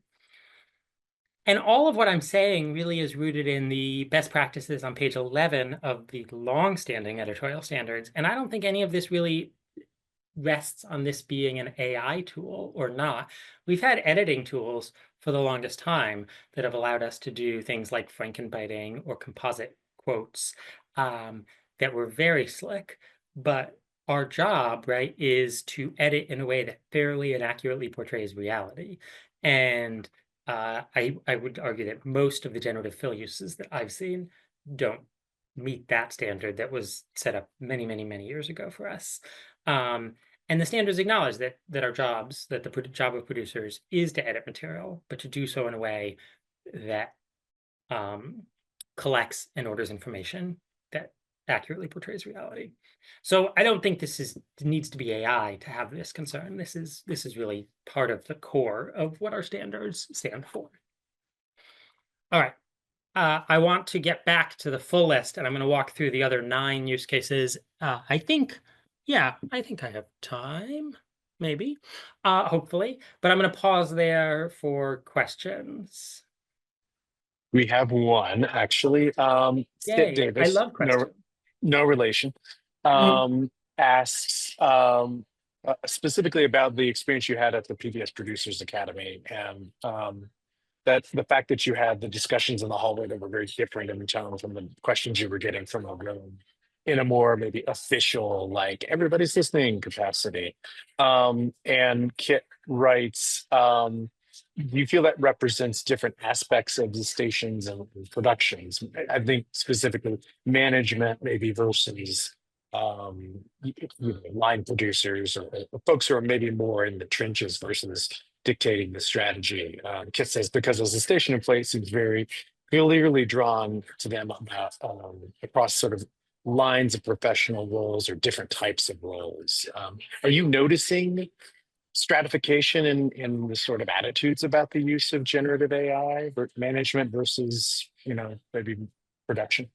And all of what I'm saying really is rooted in the best practices on page 11 of the long-standing editorial standards. And I don't think any of this really rests on this being an AI tool or not. We've had editing tools for the longest time that have allowed us to do things like frankenbiting or composite quotes that were very slick. But our job, right, is to edit in a way that fairly and accurately portrays reality. And I would argue that most of the generative fill uses that I've seen don't meet that standard that was set up many, many, many years ago for us. And the standards acknowledge that our jobs, that the job of producers is to edit material, but to do so in a way that collects and orders information that accurately portrays reality. So I don't think this needs to be AI to have this concern. This is really part of the core of what our standards stand for. All right. I want to get back to the full list, and I'm going to walk through the other 9 use cases. I think I have time, maybe, hopefully, but I'm going to pause there for questions. We have one, actually. Yay, Davis, I love questions. no relation, asks specifically about the experience you had at the PBS Producers Academy, and that the fact that you had the discussions in the hallway that were very different in tone from the questions you were getting from a room in a more maybe official, like everybody's listening capacity. And Kit writes, do you feel that represents different aspects of the stations and productions? I think specifically management maybe versus line producers or folks who are maybe more in the trenches versus dictating the strategy. Kit says, because as a station employee, it seems very clearly drawn to them about across sort of lines of professional roles or different types of roles. Are you noticing stratification in the sort of attitudes about the use of generative AI management versus, maybe production?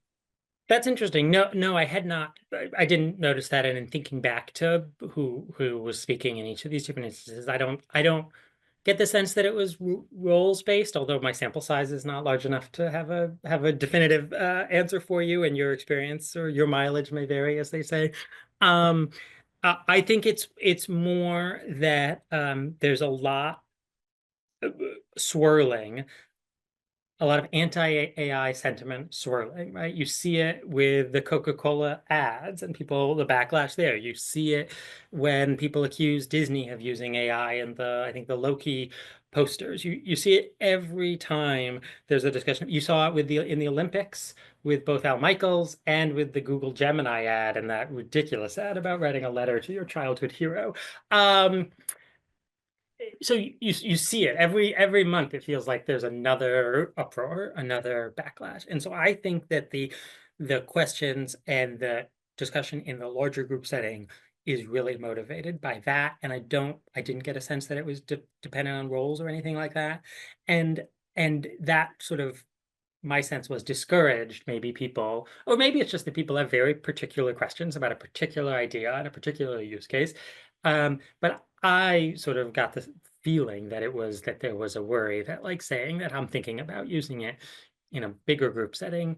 That's interesting. No, I had not. I didn't notice that. And in thinking back to who was speaking in each of these different instances, I don't get the sense that it was roles based, although my sample size is not large enough to have a definitive answer for you, and your experience or your mileage may vary, as they say. I think it's more that there's a lot swirling, a lot of anti-AI sentiment swirling, right? You see it with the Coca-Cola ads and the backlash there. You see it when people accuse Disney of using AI and I think the Loki posters. You see it every time there's a discussion. You saw it in the Olympics with both Al Michaels and with the Google Gemini ad and that ridiculous ad about writing a letter to your childhood hero. So you see it every month. It feels like there's another uproar, another backlash. And so I think that the questions and the discussion in the larger group setting is really motivated by that. And I didn't get a sense that it was dependent on roles or anything like that. And that sort of, my sense was, discouraged maybe people, or maybe it's just that people have very particular questions about a particular idea and a particular use case. But I sort of got the feeling that there was a worry that, like, saying that I'm thinking about using it in a bigger group setting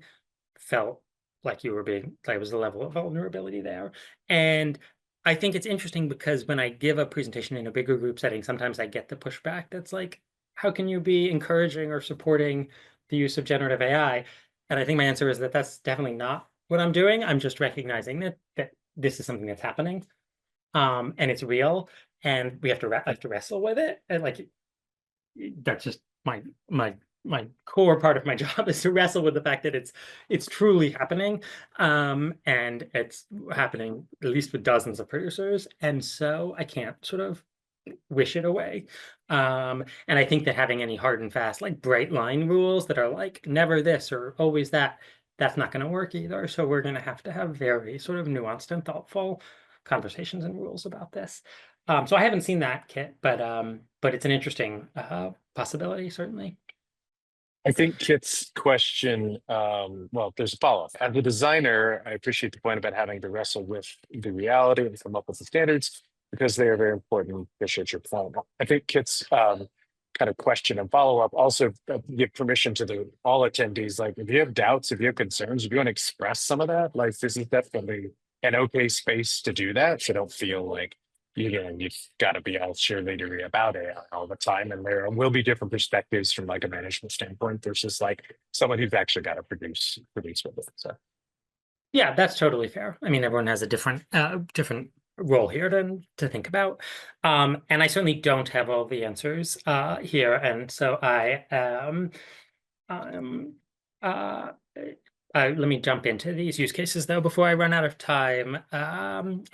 felt like there was a level of vulnerability there. And I think it's interesting because when I give a presentation in a bigger group setting, sometimes I get the pushback that's like, how can you be encouraging or supporting the use of generative AI? And I think my answer is that that's definitely not what I'm doing. I'm just recognizing that this is something that's happening. And it's real, and we have to wrestle with it. And like, that's just my core part of my job, is to wrestle with the fact that it's truly happening, and it's happening at least with dozens of producers, and so I can't sort of wish it away. And I think that having any hard and fast, like bright line rules that are like never this or always that, that's not going to work either. So we're going to have very sort of nuanced and thoughtful conversations and rules about this. So I haven't seen that, Kit, but it's an interesting possibility, certainly. I think Kit's question, well, there's a follow-up. As a designer, I appreciate the point about having to wrestle with the reality and come up with the standards because they are very important. Appreciate your point. I think Kit's kind of question and follow-up also give permission to all attendees. Like, if you have doubts, if you have concerns, if you want to express some of that, like, this is definitely an okay space to do that. So don't feel like you've got to be all cheerleadery about it all the time. And there will be different perspectives from like a management standpoint versus like someone who's actually got to produce with it. So yeah, that's totally fair. I mean, everyone has a different role here to think about. And I certainly don't have all the answers here. And so let me jump into these use cases though before I run out of time.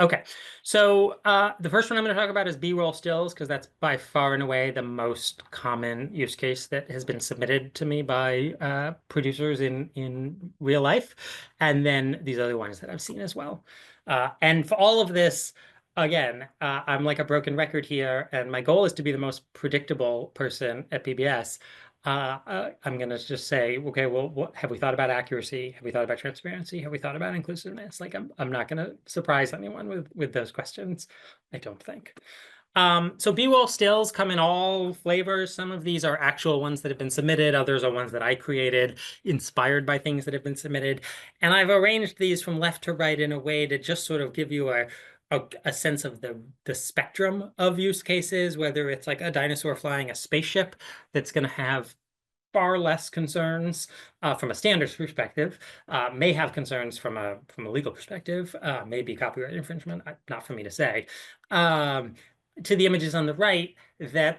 Okay, so the first one I'm going to talk about is B-roll stills, because that's by far and away the most common use case that has been submitted to me by producers in real life, and then these other ones that I've seen as well. And for all of this, again, I'm like a broken record here, and my goal is to be the most predictable person at PBS. I'm going to just say, okay, well, what have we thought about accuracy? Have we thought about transparency? Have we thought about inclusiveness? Like, I'm not going to surprise anyone with those questions, I don't think. So B-roll stills come in all flavors. Some of these are actual ones that have been submitted. Others are ones that I created, inspired by things that have been submitted. And I've arranged these from left to right in a way to just sort of give you a sense of the spectrum of use cases, whether it's like a dinosaur flying a spaceship that's going to have far less concerns from a standards perspective, may have concerns from a legal perspective, maybe copyright infringement, not for me to say, to the images on the right that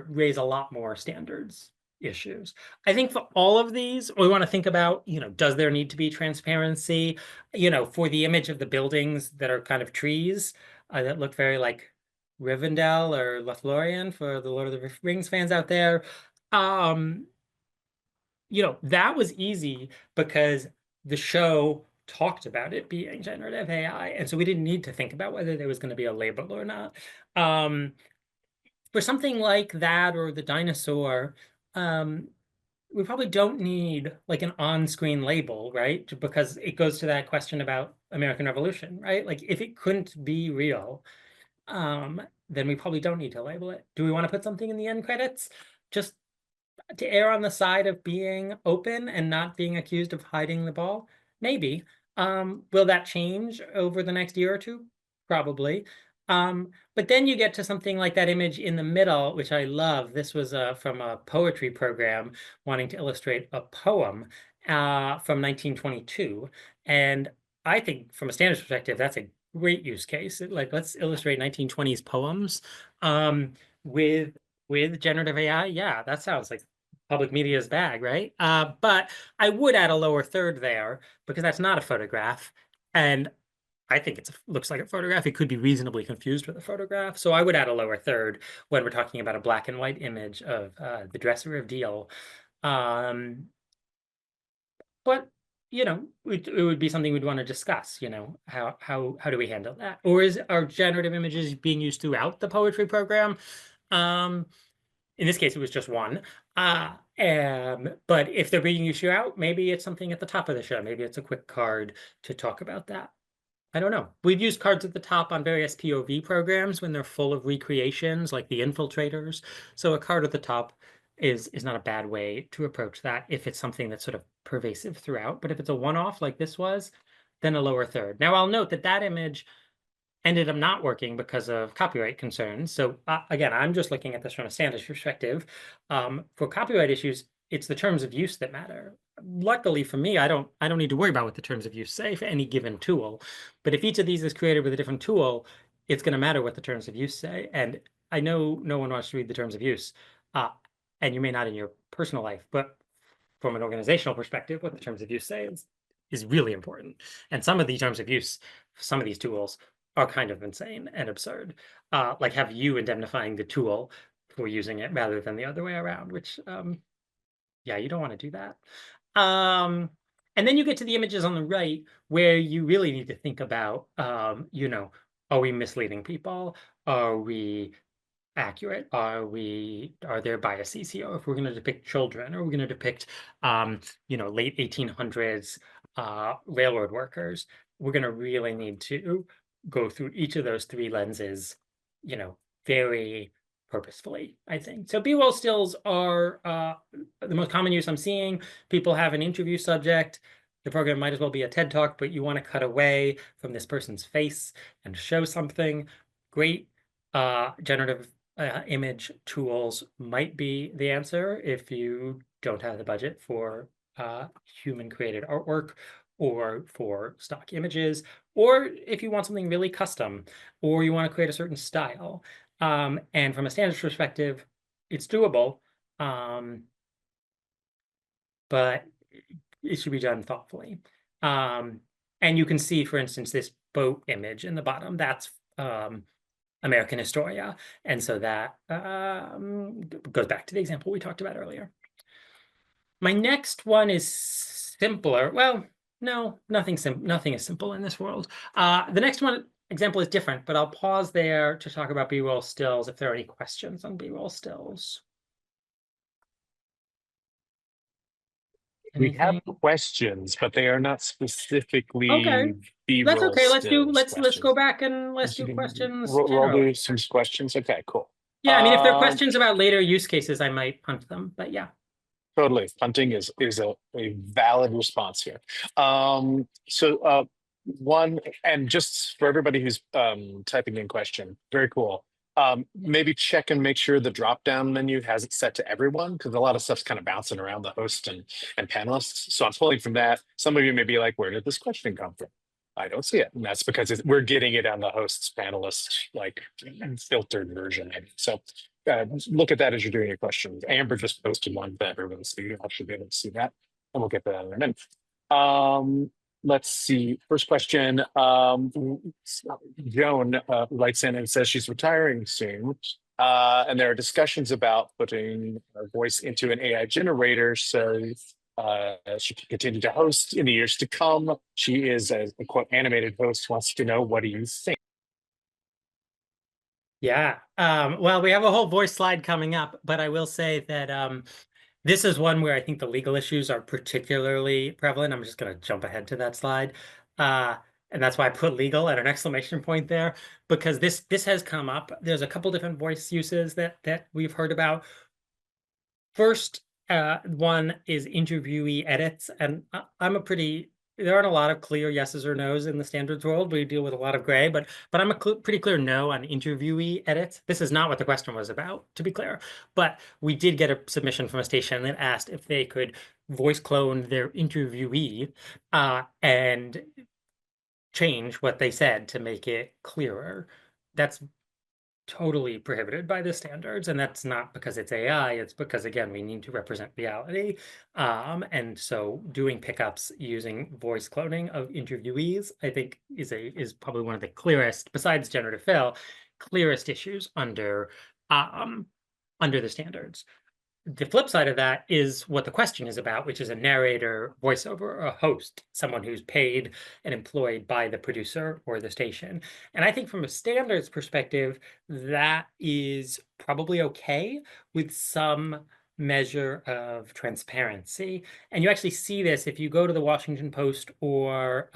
raise a lot more standards issues. I think for all of these, we want to think about, does there need to be transparency? For the image of the buildings that are kind of trees that look very like Rivendell or Lothlorien for the Lord of the Rings fans out there. That was easy because the show talked about it being generative AI. And so we didn't need to think about whether there was going to be a label or not. For something like that or the dinosaur, we probably don't need like an on-screen label, right? Because it goes to that question about American Revolution, right? Like, if it couldn't be real, then we probably don't need to label it. Do we want to put something in the end credits? Just to err on the side of being open and not being accused of hiding the ball? Maybe. Will that change over the next year or two? Probably. But then you get to something like that image in the middle, which I love. This was from a poetry program wanting to illustrate a poem from 1922. And I think from a standards perspective, that's a great use case. Like, let's illustrate 1920s poems with generative AI. Yeah, that sounds like public media's bag, right? But I would add a lower third there because that's not a photograph. And I think it looks like a photograph. It could be reasonably confused with a photograph. So I would add a lower third when we're talking about a black and white image of the dresser of Deal. But, it would be something we'd want to discuss, how do we handle that? Or are generative images being used throughout the poetry program? In this case, it was just one. But if they're being used throughout, maybe it's something at the top of the show. Maybe it's a quick card to talk about that. I don't know. We've used cards at the top on various POV programs when they're full of recreations, like the Infiltrators. So a card at the top is not a bad way to approach that if it's something that's sort of pervasive throughout. But if it's a one-off like this was, then a lower third. Now, I'll note that image ended up not working because of copyright concerns. So again, I'm just looking at this from a standards perspective. For copyright issues, it's the terms of use that matter. Luckily for me, I don't need to worry about what the terms of use say for any given tool. But if each of these is created with a different tool, it's going to matter what the terms of use say. And I know no one wants to read the terms of use, and you may not in your personal life, but from an organizational perspective, what the terms of use say is really important. And some of the terms of use, some of these tools are kind of insane and absurd. Like, have you indemnifying the tool who are using it rather than the other way around, which, yeah, you don't want to do that. And then you get to the images on the right where you really need to think about, you know, are we misleading people? Are we accurate? Are there biases here? If we're going to depict children, or we're going to depict, you know, late 1800s railroad workers, we're going to really need to go through each of those three lenses, you know, very purposefully, I think. So B-roll stills are the most common use I'm seeing. People have an interview subject. The program might as well be a TED Talk, but you want to cut away from this person's face and show something. Great generative image tools might be the answer if you don't have the budget for human-created artwork or for stock images, or if you want something really custom, or you want to create a certain style. And from a standards perspective, it's doable, but it should be done thoughtfully. And you can see, for instance, this boat image in the bottom. That's American Historia. And so that goes back to the example we talked about earlier. My next one is simpler. Well, no, nothing is simple in this world. The next one example is different, but I'll pause there to talk about B-roll stills if there are any questions on B-roll stills. We have questions, but they are not specifically okay. B-roll. That's okay. Let's go back and let's do questions. We'll do some questions. Okay, cool. Yeah, I mean, if there are questions about later use cases, I might punt them, but yeah. Totally. Punting is a valid response here. One, and just for everybody who's typing in question, very cool. Maybe check and make sure the drop-down menu has it set to everyone, because a lot of stuff's kind of bouncing around the host and panelists. So I'm pulling from that. Some of you may be like, where did this question come from? I don't see it. And that's because we're getting it on the host's panelist, like filtered version. So look at that as you're doing your questions. Amber just posted one for everyone, so you should be able to see that. And we'll get that in a minute. Let's see. First question. Joan writes in and says she's retiring soon. And there are discussions about putting her voice into an AI generator. So she can continue to host in the years to come. She is a quote animated host, wants to know, what do you think? Yeah, well, we have a whole voice slide coming up, but I will say that this is one where I think the legal issues are particularly prevalent. I'm just going to jump ahead to that slide. And that's why I put legal at an exclamation point there, because this has come up. There's a couple different voice uses that we've heard about. First, one is interviewee edits, and there aren't a lot of clear yeses or nos in the standards world. We deal with a lot of gray, but I'm a pretty clear no on interviewee edits. This is not what the question was about, to be clear. But we did get a submission from a station that asked if they could voice clone their interviewee and change what they said to make it clearer. That's totally prohibited by the standards, and that's not because it's AI, it's because, again, we need to represent reality, and so doing pickups using voice cloning of interviewees, I think, is probably one of the clearest, besides generative fill, clearest issues under the standards. The flip side of that is what the question is about, which is a narrator, voiceover, a host, someone who's paid and employed by the producer or the station. And I think from a standards perspective, that is probably okay with some measure of transparency. And you actually see this if you go to the Washington Post or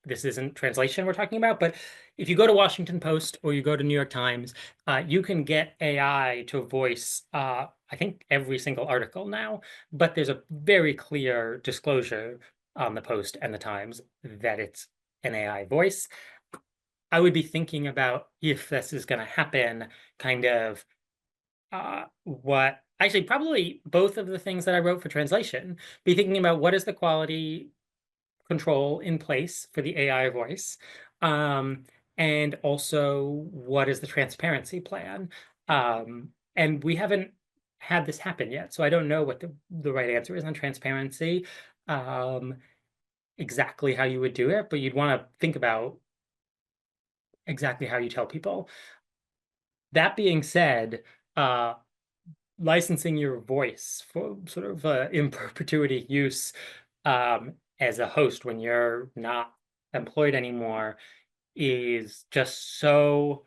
this isn't translation we're talking about, but if you go to Washington Post or you go to New York Times, you can get AI to voice I think every single article now, but there's a very clear disclosure on the Post and the Times that it's an AI voice. I would be thinking about, if this is going to happen, kind of actually probably both of the things that I wrote for translation, be thinking about what is the quality control in place for the AI voice, and also what is the transparency plan. And we haven't had this happen yet, so I don't know what the right answer is on transparency, exactly how you would do it, but you'd want to think about exactly how you tell people. That being said, licensing your voice for sort of in perpetuity use as a host when you're not employed anymore is just so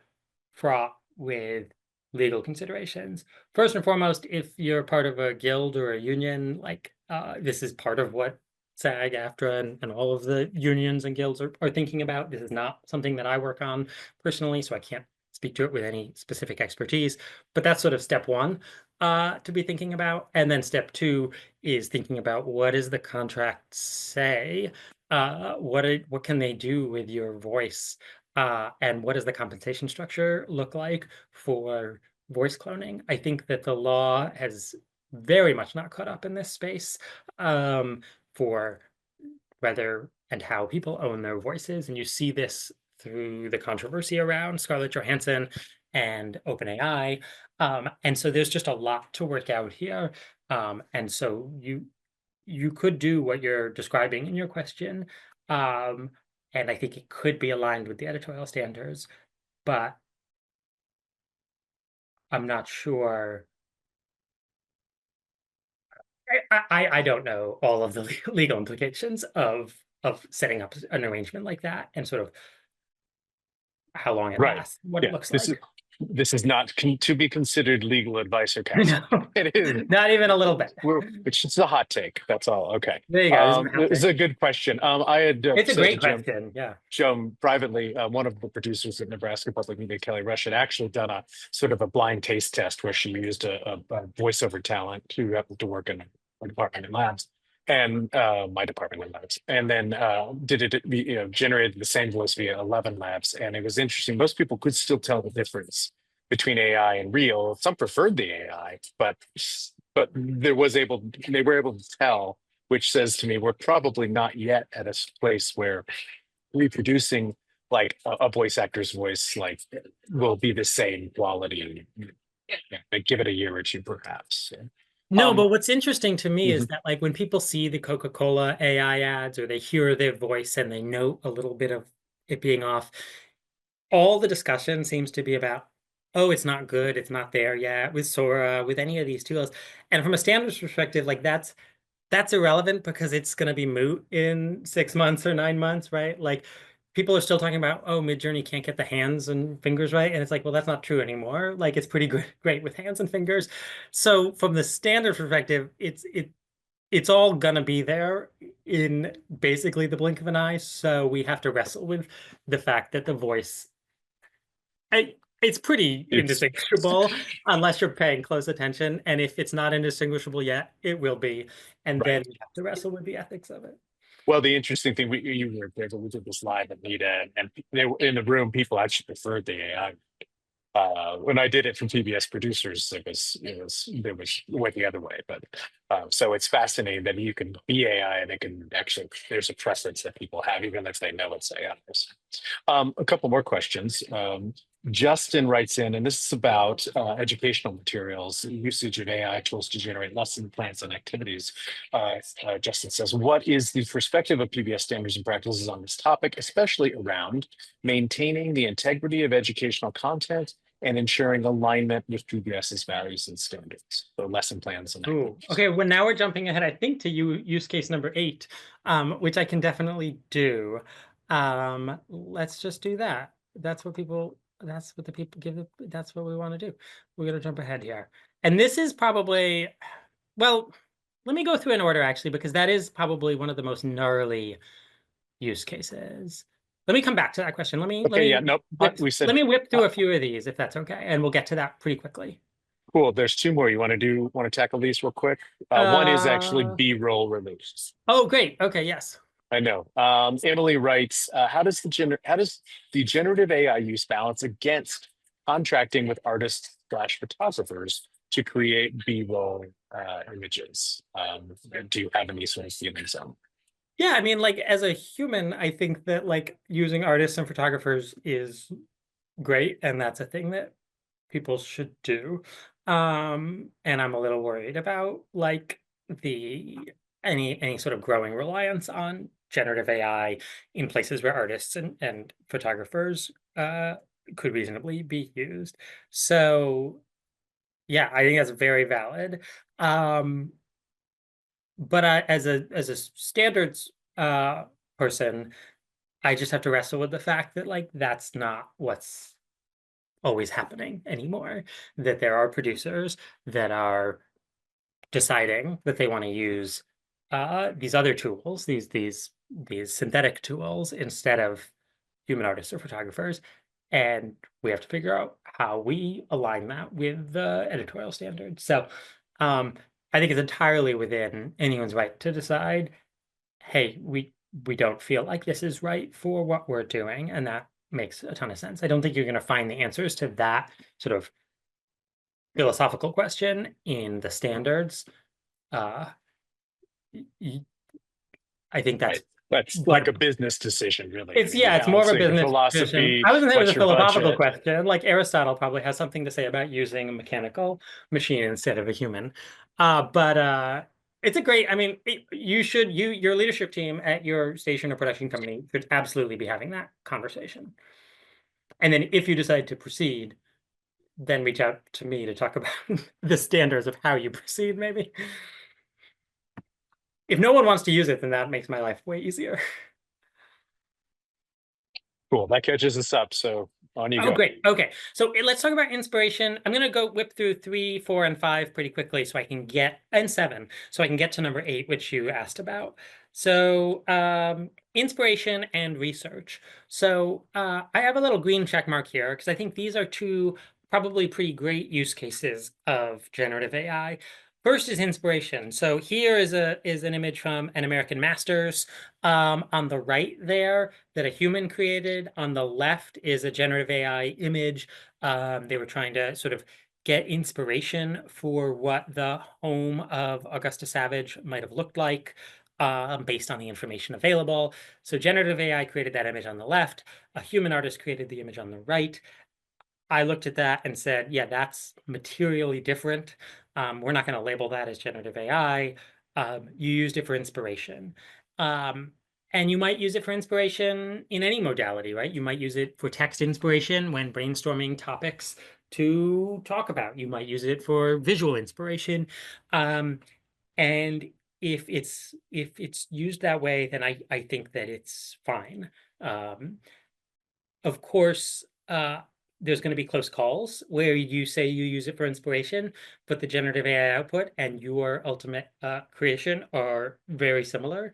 fraught with legal considerations. First and foremost, if you're part of a guild or a union, like this is part of what SAG-AFTRA and all of the unions and guilds are thinking about. This is not something that I work on personally, so I can't speak to it with any specific expertise, but that's sort of step one to be thinking about. And then step two is thinking about what does the contract say? What can they do with your voice? And what does the compensation structure look like for voice cloning? I think that the law has very much not caught up in this space for whether and how people own their voices. And you see this through the controversy around Scarlett Johansson and OpenAI. And so there's just a lot to work out here. And so you could do what you're describing in your question. And I think it could be aligned with the editorial standards, but I'm not sure. I don't know all of the legal implications of setting up an arrangement like that and sort of how long it lasts, what it looks like. This is not to be considered legal advice or counsel. No, it is not even a little bit. It's just a hot take. That's all. Okay. There you go. It's a good question. I had it's a great question. Yeah. Joan, privately, one of the producers at Nebraska Public Media, Kelly Rush, had actually done a sort of a blind taste test where she used a voiceover talent who happened to work in my department in labs, and my department in labs, and then generated the same voice via 11 labs. And it was interesting. Most people could still tell the difference between AI and real. Some preferred the AI, but they were able to tell, which says to me, we're probably not yet at a place where reproducing like a voice actor's voice like will be the same quality. Give it a year or two, perhaps. No, but what's interesting to me is that like when people see the Coca-Cola AI ads or they hear their voice and they note a little bit of it being off, all the discussion seems to be about, oh, it's not good, it's not there yet with Sora, with any of these tools. And from a standards perspective, like that's irrelevant because it's going to be moot in 6 months or 9 months, right? Like people are still talking about, oh, Midjourney can't get the hands and fingers right. And it's like, well, that's not true anymore. Like it's pretty great with hands and fingers. So from the standard perspective, it's all gonna be there in basically the blink of an eye. So we have to wrestle with the fact that the voice, it's pretty indistinguishable unless you're paying close attention. And if it's not indistinguishable yet, it will be. And then we have to wrestle with the ethics of it. Well, the interesting thing, you were there, we did this live at Nita, and they were in the room, people actually preferred the AI. When I did it from PBS producers, it went the other way. But so it's fascinating that you can be AI and it can actually, there's a preference that people have, even if they know it's AI. A couple more questions. Justin writes in, and this is about educational materials, usage of AI tools to generate lesson plans and activities. Justin says, what is the perspective of PBS standards and practices on this topic, especially around maintaining the integrity of educational content and ensuring alignment with PBS's values and standards? So lesson plans and activities. Okay, well, now we're jumping ahead, I think, to use case number 8, which I can definitely do. Let's just do that. That's what the people give. That's what we want to do. We're going to jump ahead here. And this is probably, well, let me go through in order, actually, because that is probably one of the most gnarly use cases. Let me come back to that question. Let me whip through a few of these, if that's okay, and we'll get to that pretty quickly. Cool. There's 2 more. You want to tackle these real quick? One is actually B-roll release. Oh, great. Okay. Yes. I know. Emily writes, how does the generative AI use balance against contracting with artists/photographers to create B-roll images? Do you have any sort of feelings on? Yeah, I mean, like as a human, I think that like using artists and photographers is great, and that's a thing that people should do. And I'm a little worried about like any sort of growing reliance on generative AI in places where artists and photographers could reasonably be used. So Yeah, I think that's very valid. But as a standards person, I just have to wrestle with the fact that like that's not what's always happening anymore. That there are producers that are deciding that they want to use these other tools, these synthetic tools instead of human artists or photographers, and we have to figure out how we align that with the editorial standards. So I think it's entirely within anyone's right to decide, hey, we don't feel like this is right for what we're doing, and that makes a ton of sense. I don't think you're going to find the answers to that sort of philosophical question in the standards. Uh, I think that's That's like a business decision, really. it's You're it's more of a balancing the business decision. philosophy, I wasn't saying it was what's a your philosophical budget. question. Like Aristotle probably has something to say about using a mechanical machine instead of a human. But it's a great, I mean, your leadership team at your station or production company should absolutely be having that conversation. And then if you decide to proceed, then reach out to me to talk about the standards of how you proceed, maybe. If no one wants to use it, then that makes my life way easier. Cool. That catches us up. So on you Oh, go. great. Okay. So let's talk about inspiration. I'm going to go whip through 3, 4, and 5 pretty quickly so I can get, and 7, so I can get to number 8, which you asked about. So inspiration and research. So I have a little green check mark here because I think these are 2 probably pretty great use cases of generative AI. First is inspiration. So here is an image from an American Masters on the right there that a human created. On the left is a generative AI image. They were trying to sort of get inspiration for what the home of Augusta Savage might have looked like based on the information available. So generative AI created that image on the left. A human artist created the image on the right. I looked at that and said, yeah, that's materially different. We're not going to label that as generative AI. You used it for inspiration. And you might use it for inspiration in any modality, right? You might use it for text inspiration when brainstorming topics to talk about. You might use it for visual inspiration. And if it's used that way, then I think that it's fine. Of course, there's going to be close calls where you say you use it for inspiration, but the generative AI output and your ultimate creation are very similar.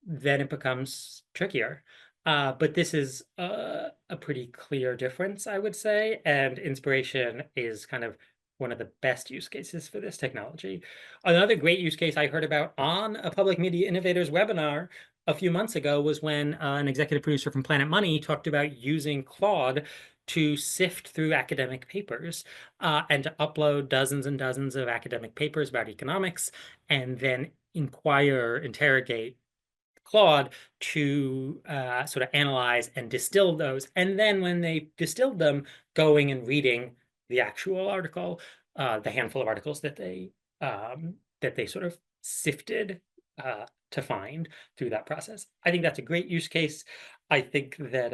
Then it becomes trickier. But this is a pretty clear difference, I would say, and inspiration is kind of one of the best use cases for this technology. Another great use case I heard about on a Public Media Innovators webinar a few months ago was when an executive producer from Planet Money talked about using Claude to sift through academic papers and to upload dozens and dozens of academic papers about economics and then interrogate Claude to sort of analyze and distill those. And then when they distilled them, going and reading the actual article, the handful of articles that they sort of sifted to find through that process. I think that's a great use case. I think that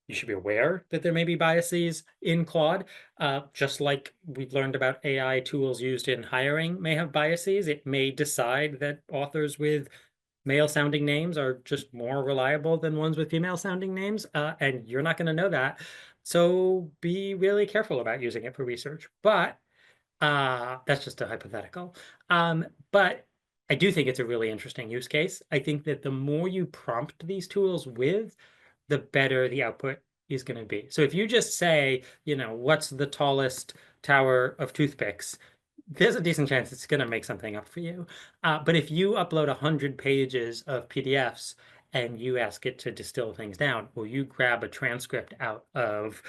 you should be aware that there may be biases in Claude, just like we've learned about AI tools used in hiring may have biases. It may decide that authors with male sounding names are just more reliable than ones with female sounding names, and you're not going to know that. So be really careful about using it for research. But that's just a hypothetical. But I do think it's a really interesting use case. I think that the more you prompt these tools with, the better the output is going to be. So if you just say, what's the tallest tower of toothpicks, there's a decent chance it's going to make something up for you. But if you upload 100 pages of PDFs and you ask it to distill things down, or you grab a transcript out of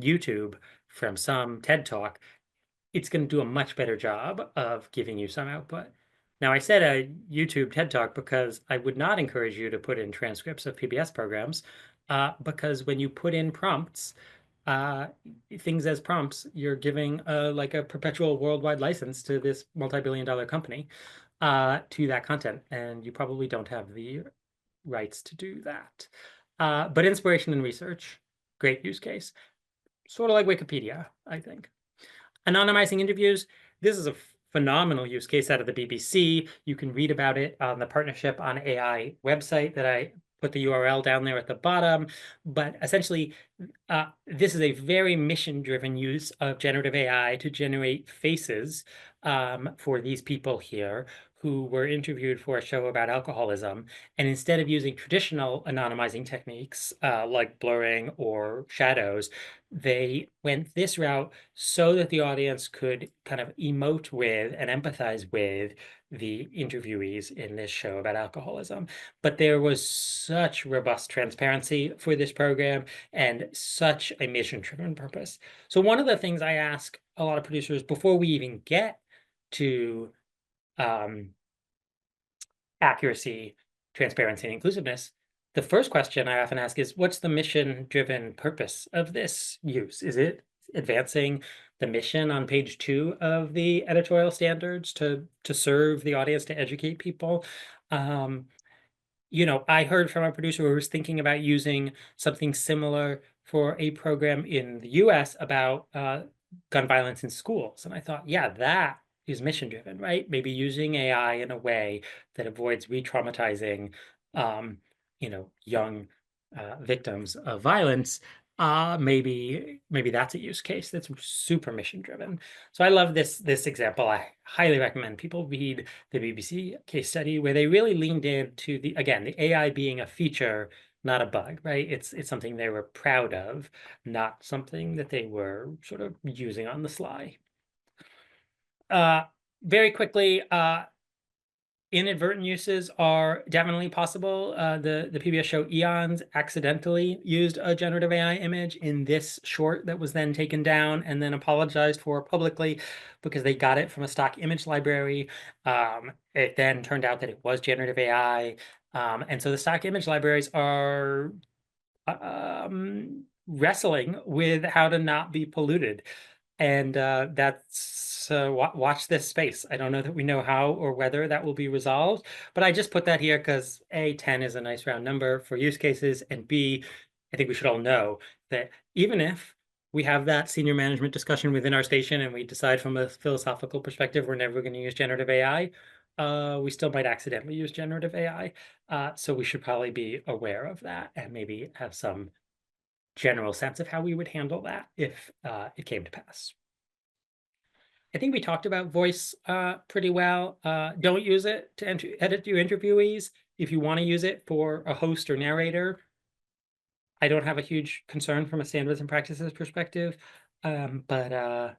YouTube from some TED Talk, it's going to do a much better job of giving you some output. Now, I said a YouTube TED Talk because I would not encourage you to put in transcripts of PBS programs because when you put in prompts, things as prompts, you're giving like a perpetual worldwide license to this multi-billion-dollar company to that content, and you probably don't have the rights to do that. But inspiration and research, great use case. Sort of like Wikipedia, I think. Anonymizing interviews, this is a phenomenal use case out of the BBC. You can read about it on the Partnership on AI website that I put the URL down there at the bottom. But essentially, this is a very mission-driven use of generative AI to generate faces for these people here who were interviewed for a show about alcoholism. And instead of using traditional anonymizing techniques like blurring or shadows, they went this route so that the audience could kind of emote with and empathize with the interviewees in this show about alcoholism. But there was such robust transparency for this program and such a mission-driven purpose. So one of the things I ask a lot of producers before we even get to accuracy, transparency, and inclusiveness, the first question I often ask is, what's the mission-driven purpose of this use? Is it advancing the mission on page 2 of the editorial standards to serve the audience, to educate people? You know, I heard from a producer who was thinking about using something similar for a program in the US about gun violence in schools. And I thought, yeah, that is mission driven, right? Maybe using AI in a way that avoids re-traumatizing, you know, young victims of violence. Maybe that's a use case that's super mission driven. So I love this example. I highly recommend people read the BBC case study where they really leaned into the AI being a feature, not a bug, right? It's something they were proud of, not something that they were sort of using on the sly. Very quickly, inadvertent uses are definitely possible. The PBS show Eons accidentally used a generative AI image in this short that was then taken down and then apologized for publicly because they got it from a stock image library. It then turned out that it was generative AI. And so the stock image libraries are wrestling with how to not be polluted. And that's watch this space. I don't know that we know how or whether that will be resolved, but I just put that here because A, 10 is a nice round number for use cases, and B, I think we should all know that even if we have that senior management discussion within our station and we decide from a philosophical perspective we're never going to use generative AI, we still might accidentally use generative AI. So we should probably be aware of that and maybe have some general sense of how we would handle that if it came to pass. I think we talked about voice pretty well. Don't use it to edit your interviewees. If you want to use it for a host or narrator, I don't have a huge concern from a standards and practices perspective, but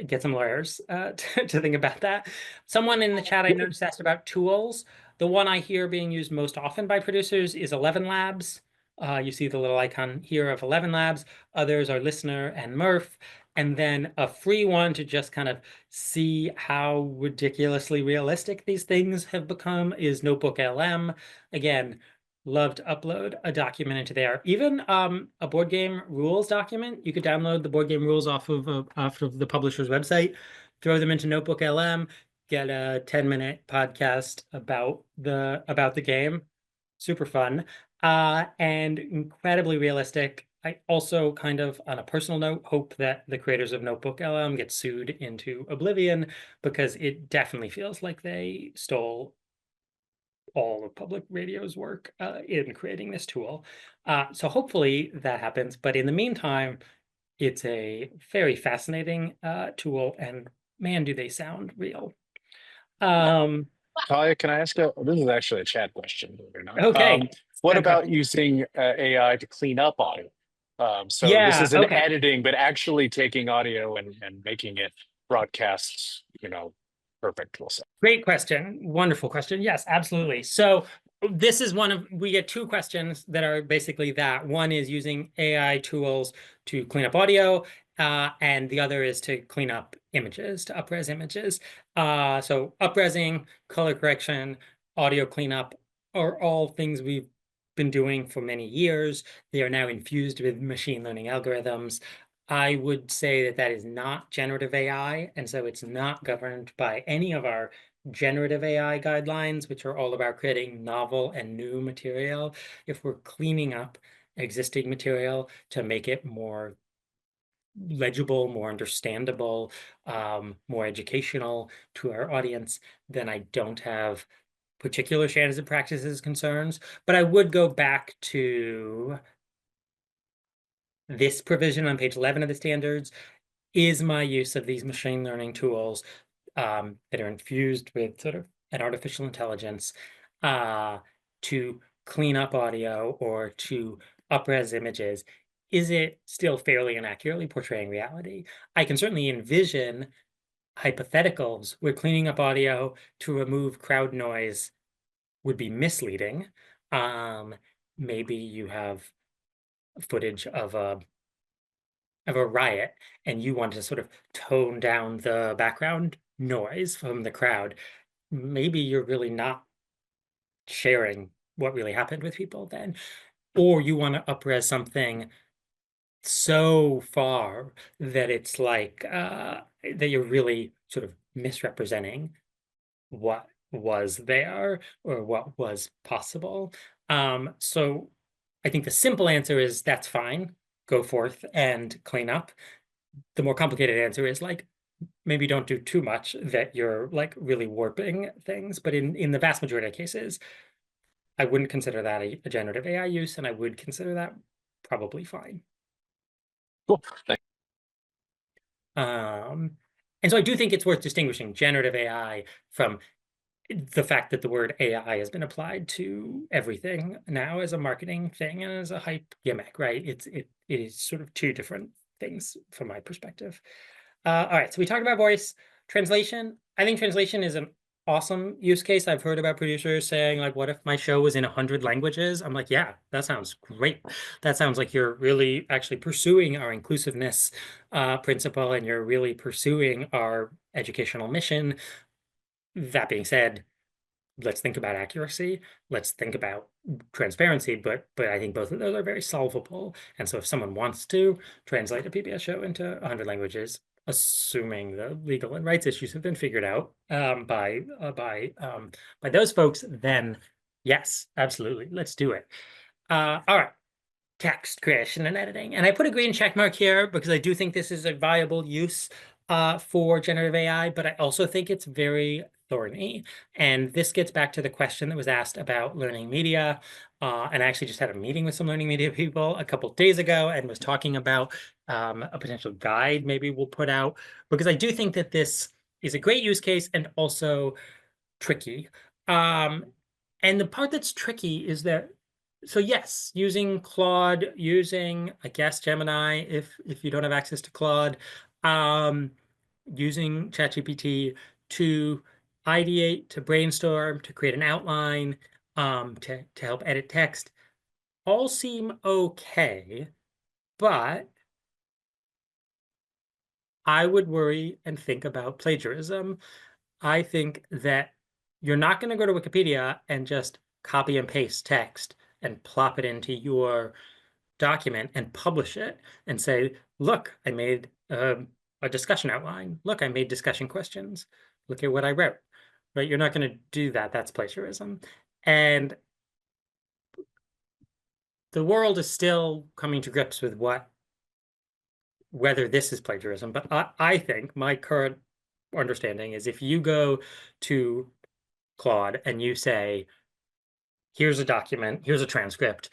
get some lawyers to think about that. Someone in the chat I noticed asked about tools. The one I hear being used most often by producers is 11 Labs. You see the little icon here of 11 Labs. Others are Listener and Murph. And then a free one to just kind of see how ridiculously realistic these things have become is Notebook LM. Again, love to upload a document into there. Even a board game rules document. You could download the board game rules off of the publisher's website, throw them into Notebook LM, get a 10-minute podcast about the game. Super fun and incredibly realistic. I also kind of, on a personal note, hope that the creators of Notebook LM get sued into oblivion because it definitely feels like they stole all of public radio's work in creating this tool. So hopefully that happens. But in the meantime, it's a very fascinating tool, and man, do they sound real. Talia, can I ask this is actually a chat question, believe it or not. Okay. What about using AI to clean up audio? So this Yeah, isn't okay. editing, but actually taking audio and making it broadcast, perfect, we'll say. Great question. Wonderful question. Yes, absolutely. So this is we get two questions that are basically that. One is using AI tools to clean up audio, and the other is to clean up images, to up-res images. So up-resing, color correction, audio cleanup are all things we've been doing for many years. They are now infused with machine learning algorithms. I would say that that is not generative AI, and so it's not governed by any of our generative AI guidelines, which are all about creating novel and new material. If we're cleaning up existing material to make it more legible, more understandable, more educational to our audience, then I don't have particular standards and practices concerns. But I would go back to this provision on page 11 of the standards. Is my use of these machine learning tools that are infused with sort of an artificial intelligence to clean up audio or to up-res images, is it still fairly and accurately portraying reality? I can certainly envision hypotheticals where cleaning up audio to remove crowd noise would be misleading. Maybe you have footage of a riot and you want to sort of tone down the background noise from the crowd. Maybe you're really not sharing what really happened with people then, or you want to up-res something so far that it's like that you're really sort of misrepresenting what was there or what was possible. So I think the simple answer is that's fine. Go forth and clean up. The more complicated answer is like, maybe don't do too much that you're like really warping things. But in the vast majority of cases, I wouldn't consider that a generative AI use, and I would consider that probably fine. Cool. Thanks. And so I do think it's worth distinguishing generative AI from the fact that the word AI has been applied to everything now as a marketing thing and as a hype gimmick, right? It is sort of two different things from my perspective. All right, so we talked about voice. Translation. I think translation is an awesome use case. I've heard about producers saying, like, what if my show was in 100 languages? I'm like, yeah, that sounds great. That sounds like you're really actually pursuing our inclusiveness principle, and you're really pursuing our educational mission. That being said, let's think about accuracy. Let's think about transparency, but I think both of those are very solvable. And so if someone wants to translate a PBS show into 100 languages, assuming the legal and rights issues have been figured out by those folks, then yes, absolutely, let's do it. All right. Text creation and editing. And I put a green check mark here because I do think this is a viable use for generative AI, but I also think it's very thorny. And this gets back to the question that was asked about learning media. And I actually just had a meeting with some learning media people a couple of days ago and was talking about a potential guide maybe we'll put out, because I do think that this is a great use case and also tricky. And the part that's tricky is that, so yes, using Claude, using, I guess, Gemini, if you don't have access to Claude, using ChatGPT to ideate, to brainstorm, to create an outline, to help edit text, all seem okay, but I would worry and think about plagiarism. I think that you're not going to go to Wikipedia and just copy and paste text and plop it into your document and publish it and say, look, I made a discussion outline. Look, I made discussion questions. Look at what I wrote, right? You're not going to do that. That's plagiarism. And the world is still coming to grips with whether this is plagiarism. But I think my current understanding is if you go to Claude and you say, here's a document, here's a transcript,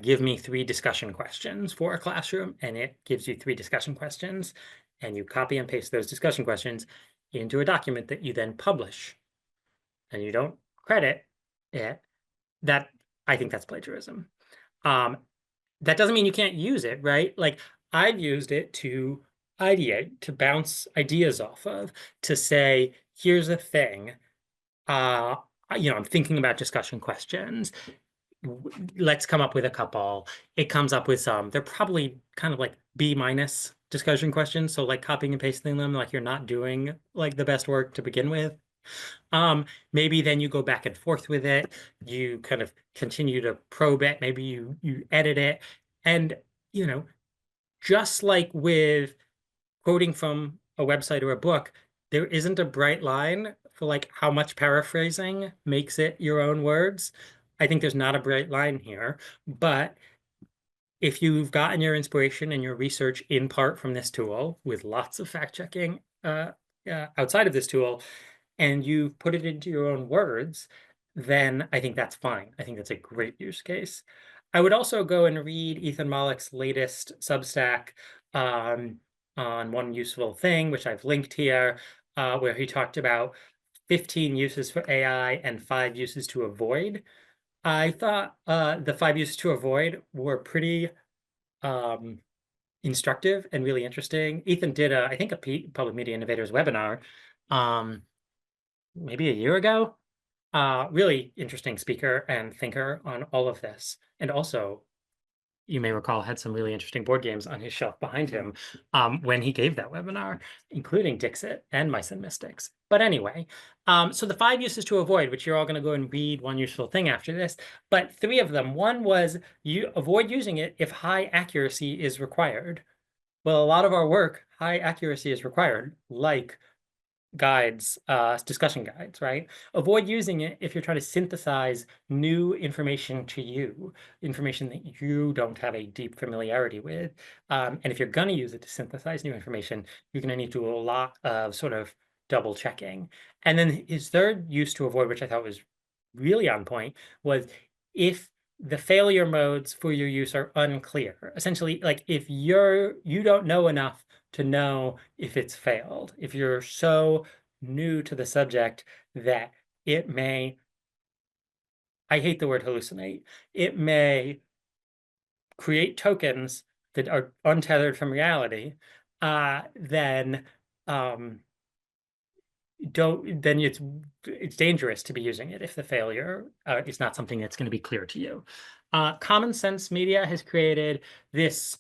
give me 3 discussion questions for a classroom, and it gives you 3 discussion questions, and you copy and paste those discussion questions into a document that you then publish, and you don't credit it, that I think that's plagiarism. That doesn't mean you can't use it, right? Like, I've used it to ideate, to bounce ideas off of, to say, here's a thing, I'm thinking about discussion questions. Let's come up with a couple. It comes up with some. They're probably kind of like B- discussion questions. So like copying and pasting them, like you're not doing like the best work to begin with. Maybe then you go back and forth with it. You kind of continue to probe it. Maybe you edit it. And, just like with quoting from a website or a book, there isn't a bright line for like how much paraphrasing makes it your own words. I think there's not a bright line here, but if you've gotten your inspiration and your research in part from this tool, with lots of fact checking outside of this tool, and you put it into your own words, then I think that's fine. I think that's a great use case. I would also go and read Ethan Mollick's latest Substack on One Useful Thing, which I've linked here, where he talked about 15 uses for AI and 5 uses to avoid. I thought the 5 uses to avoid were pretty instructive and really interesting. Ethan did I think a Public Media Innovators webinar maybe a year ago. Really interesting speaker and thinker on all of this. And also, you may recall, had some really interesting board games on his shelf behind him when he gave that webinar, including Dixit and Mice and Mystics. But anyway, so the 5 uses to avoid, which you're all going to go and read One Useful Thing after this, but 3 of them. One was you avoid using it if high accuracy is required. Well, a lot of our work, high accuracy is required, like guides, discussion guides, right? Avoid using it if you're trying to synthesize new information to you, information that you don't have a deep familiarity with. And if you're going to use it to synthesize new information, you're going to need to do a lot of sort of double checking. And then his third use to avoid, which I thought was really on point, was if the failure modes for your use are unclear. Essentially, like if you don't know enough to know if it's failed, if you're so new to the subject that it may, I hate the word hallucinate, it may create tokens that are untethered from reality, then it's dangerous to be using it if the failure is not something that's going to be clear to you. Common Sense Media has created this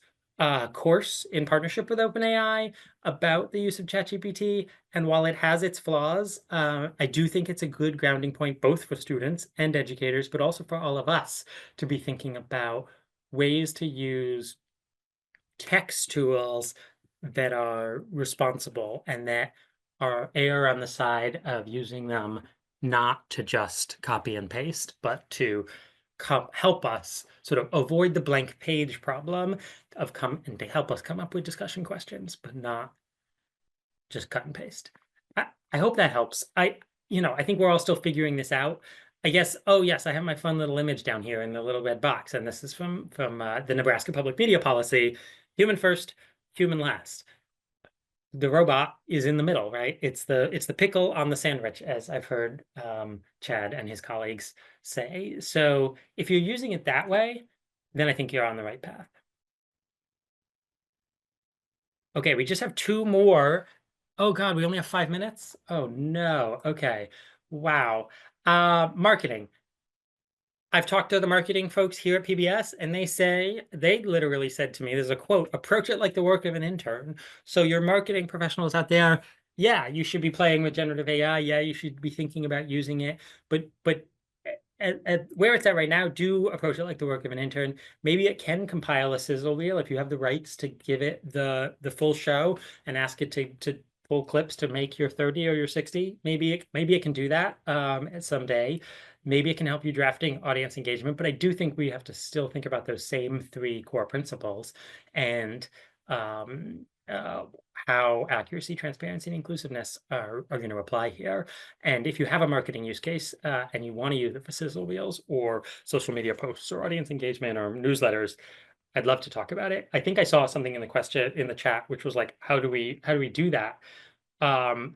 course in partnership with OpenAI about the use of ChatGPT. And while it has its flaws, I do think it's a good grounding point, both for students and educators, but also for all of us to be thinking about ways to use text tools that are responsible and that are err on the side of using them not to just copy and paste, but to help us sort of avoid the blank page problem of and to help us come up with discussion questions, but not just cut and paste. I hope that helps. I think we're all still figuring this out. I guess, oh yes, I have my fun little image down here in the little red box, and this is from the Nebraska Public Media Policy: human first, human last. The robot is in the middle, right? It's the pickle on the sandwich, as I've heard Chad and his colleagues say. So if you're using it that way, then I think you're on the right path. Okay, we just have 2 more. Oh God, we only have 5 minutes? Oh no, okay. Wow. Marketing. I've talked to the marketing folks here at PBS, and they literally said to me, there's a quote, approach it like the work of an intern. So your marketing professionals out there, yeah, you should be playing with generative AI. Yeah, you should be thinking about using it. But at where it's at right now, do approach it like the work of an intern. Maybe it can compile a sizzle reel if you have the rights to give it the full show and ask it to pull clips to make your 30 or your 60. Maybe it can do that someday. Maybe it can help you drafting audience engagement, but I do think we have to still think about those same 3 core principles and how accuracy, transparency, and inclusiveness are going to apply here. And if you have a marketing use case and you want to use it for sizzle reels or social media posts or audience engagement or newsletters, I'd love to talk about it. I think I saw something in the chat, which was like, how do we do that?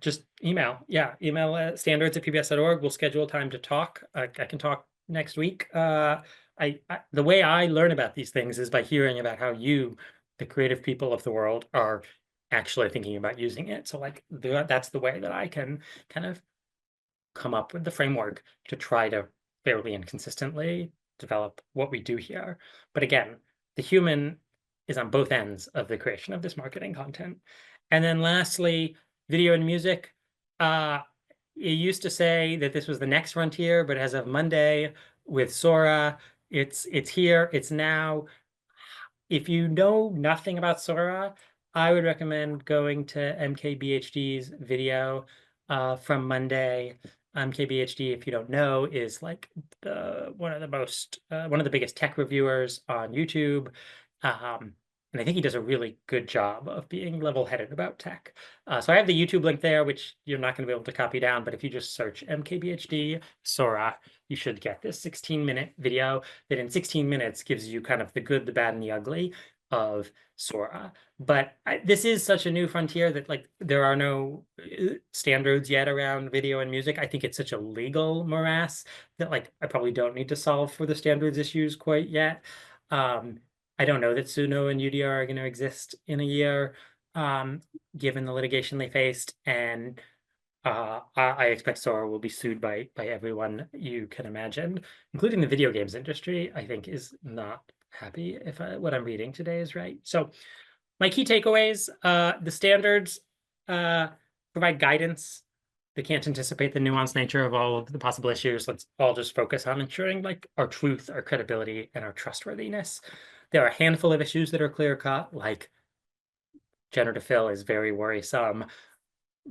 Just email. Yeah, email standards@pbs.org. We'll schedule time to talk. I can talk next week. The way I learn about these things is by hearing about how you, the creative people of the world, are actually thinking about using it. So like that's the way that I can kind of come up with the framework to try to fairly and consistently develop what we do here. But again, the human is on both ends of the creation of this marketing content. And then lastly, video and music. It used to say that this was the next frontier, but as of Monday with Sora, it's here, it's now. If you know nothing about Sora, I would recommend going to MKBHD's video from Monday. MKBHD, if you don't know, is like one of the biggest tech reviewers on YouTube. And I think he does a really good job of being level-headed about tech. So I have the YouTube link there, which you're not going to be able to copy down, but if you just search MKBHD Sora, you should get this 16-minute video that in 16 minutes gives you kind of the good, the bad, and the ugly of Sora. But this is such a new frontier that like there are no standards yet around video and music. I think it's such a legal morass that like I probably don't need to solve for the standards issues quite yet. I don't know that Suno and UDR are going to exist in a year, given the litigation they faced, and I expect Sora will be sued by everyone you can imagine, including the video games industry. I think is not happy if what I'm reading today is right. So my key takeaways: the standards provide guidance. They can't anticipate the nuanced nature of all of the possible issues. Let's all just focus on ensuring like our truth, our credibility, and our trustworthiness. There are a handful of issues that are clear-cut, like generative fill is very worrisome.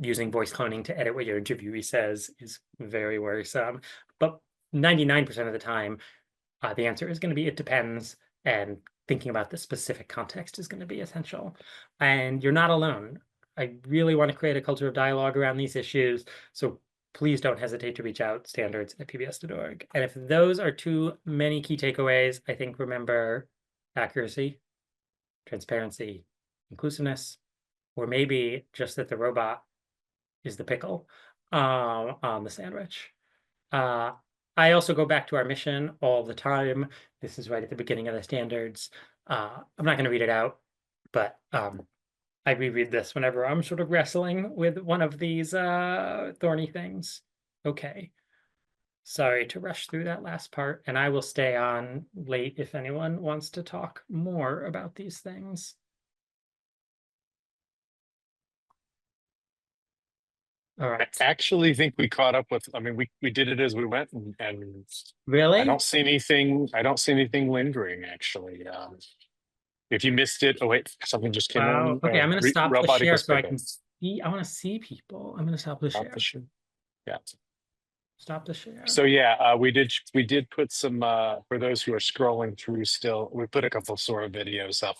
Using voice cloning to edit what your interviewee says is very worrisome. But 99% of the time, the answer is going to be it depends, and thinking about the specific context is going to be essential. And you're not alone. I really want to create a culture of dialogue around these issues, so please don't hesitate to reach out, standards@pbs.org. And if those are too many key takeaways, I think remember accuracy, transparency, inclusiveness, or maybe just that the robot is the pickle on the sandwich. I also go back to our mission all the time. This is right at the beginning of the standards. I'm not going to read it out, but I reread this whenever I'm sort of wrestling with one of these thorny things. Okay. Sorry to rush through that last part, and I will stay on late if anyone wants to talk more about these things. All right. I actually think we caught up with, I mean, we did it as we went, and Really? I don't see anything lingering actually. If you missed it, oh wait, something just came in. Okay, I'm going to stop the robotic share so I can escapades. see. I want to see people. I'm going to stop the Stop share. the share. Yeah. Stop the share. So yeah, we did put some for those who are scrolling through still, we put a couple of Sora videos up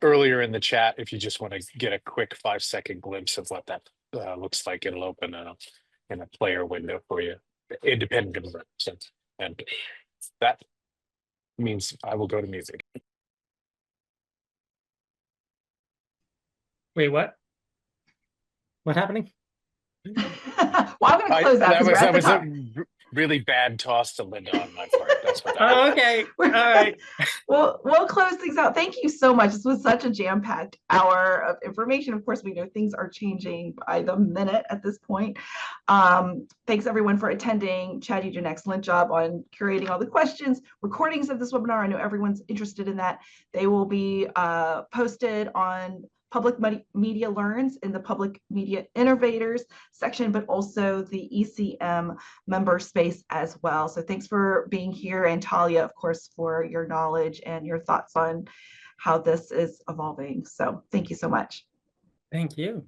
earlier in the chat. If you just want to get a quick 5-second glimpse of what that looks like, it'll open in a player window for you, independent of it. And that means I will go to music. Wait, what? What's happening? Well, I'm going to close out. That was a really bad toss to Linda on my part. That's what that Oh, okay. All right. We'll close things out. Thank you so much. This was such a jam-packed hour of information. Of course, we know things are changing by the minute at this point. Thanks everyone for attending. Chad, you did an excellent job on curating all the questions, recordings of this webinar. I know everyone's interested in that. They will be posted on Public Media Learns in the Public Media Innovators section, but also the ECM member space as well. So thanks for being here, and Talia, of course, for your knowledge and your thoughts on how this is evolving. So thank you so much. Thank you.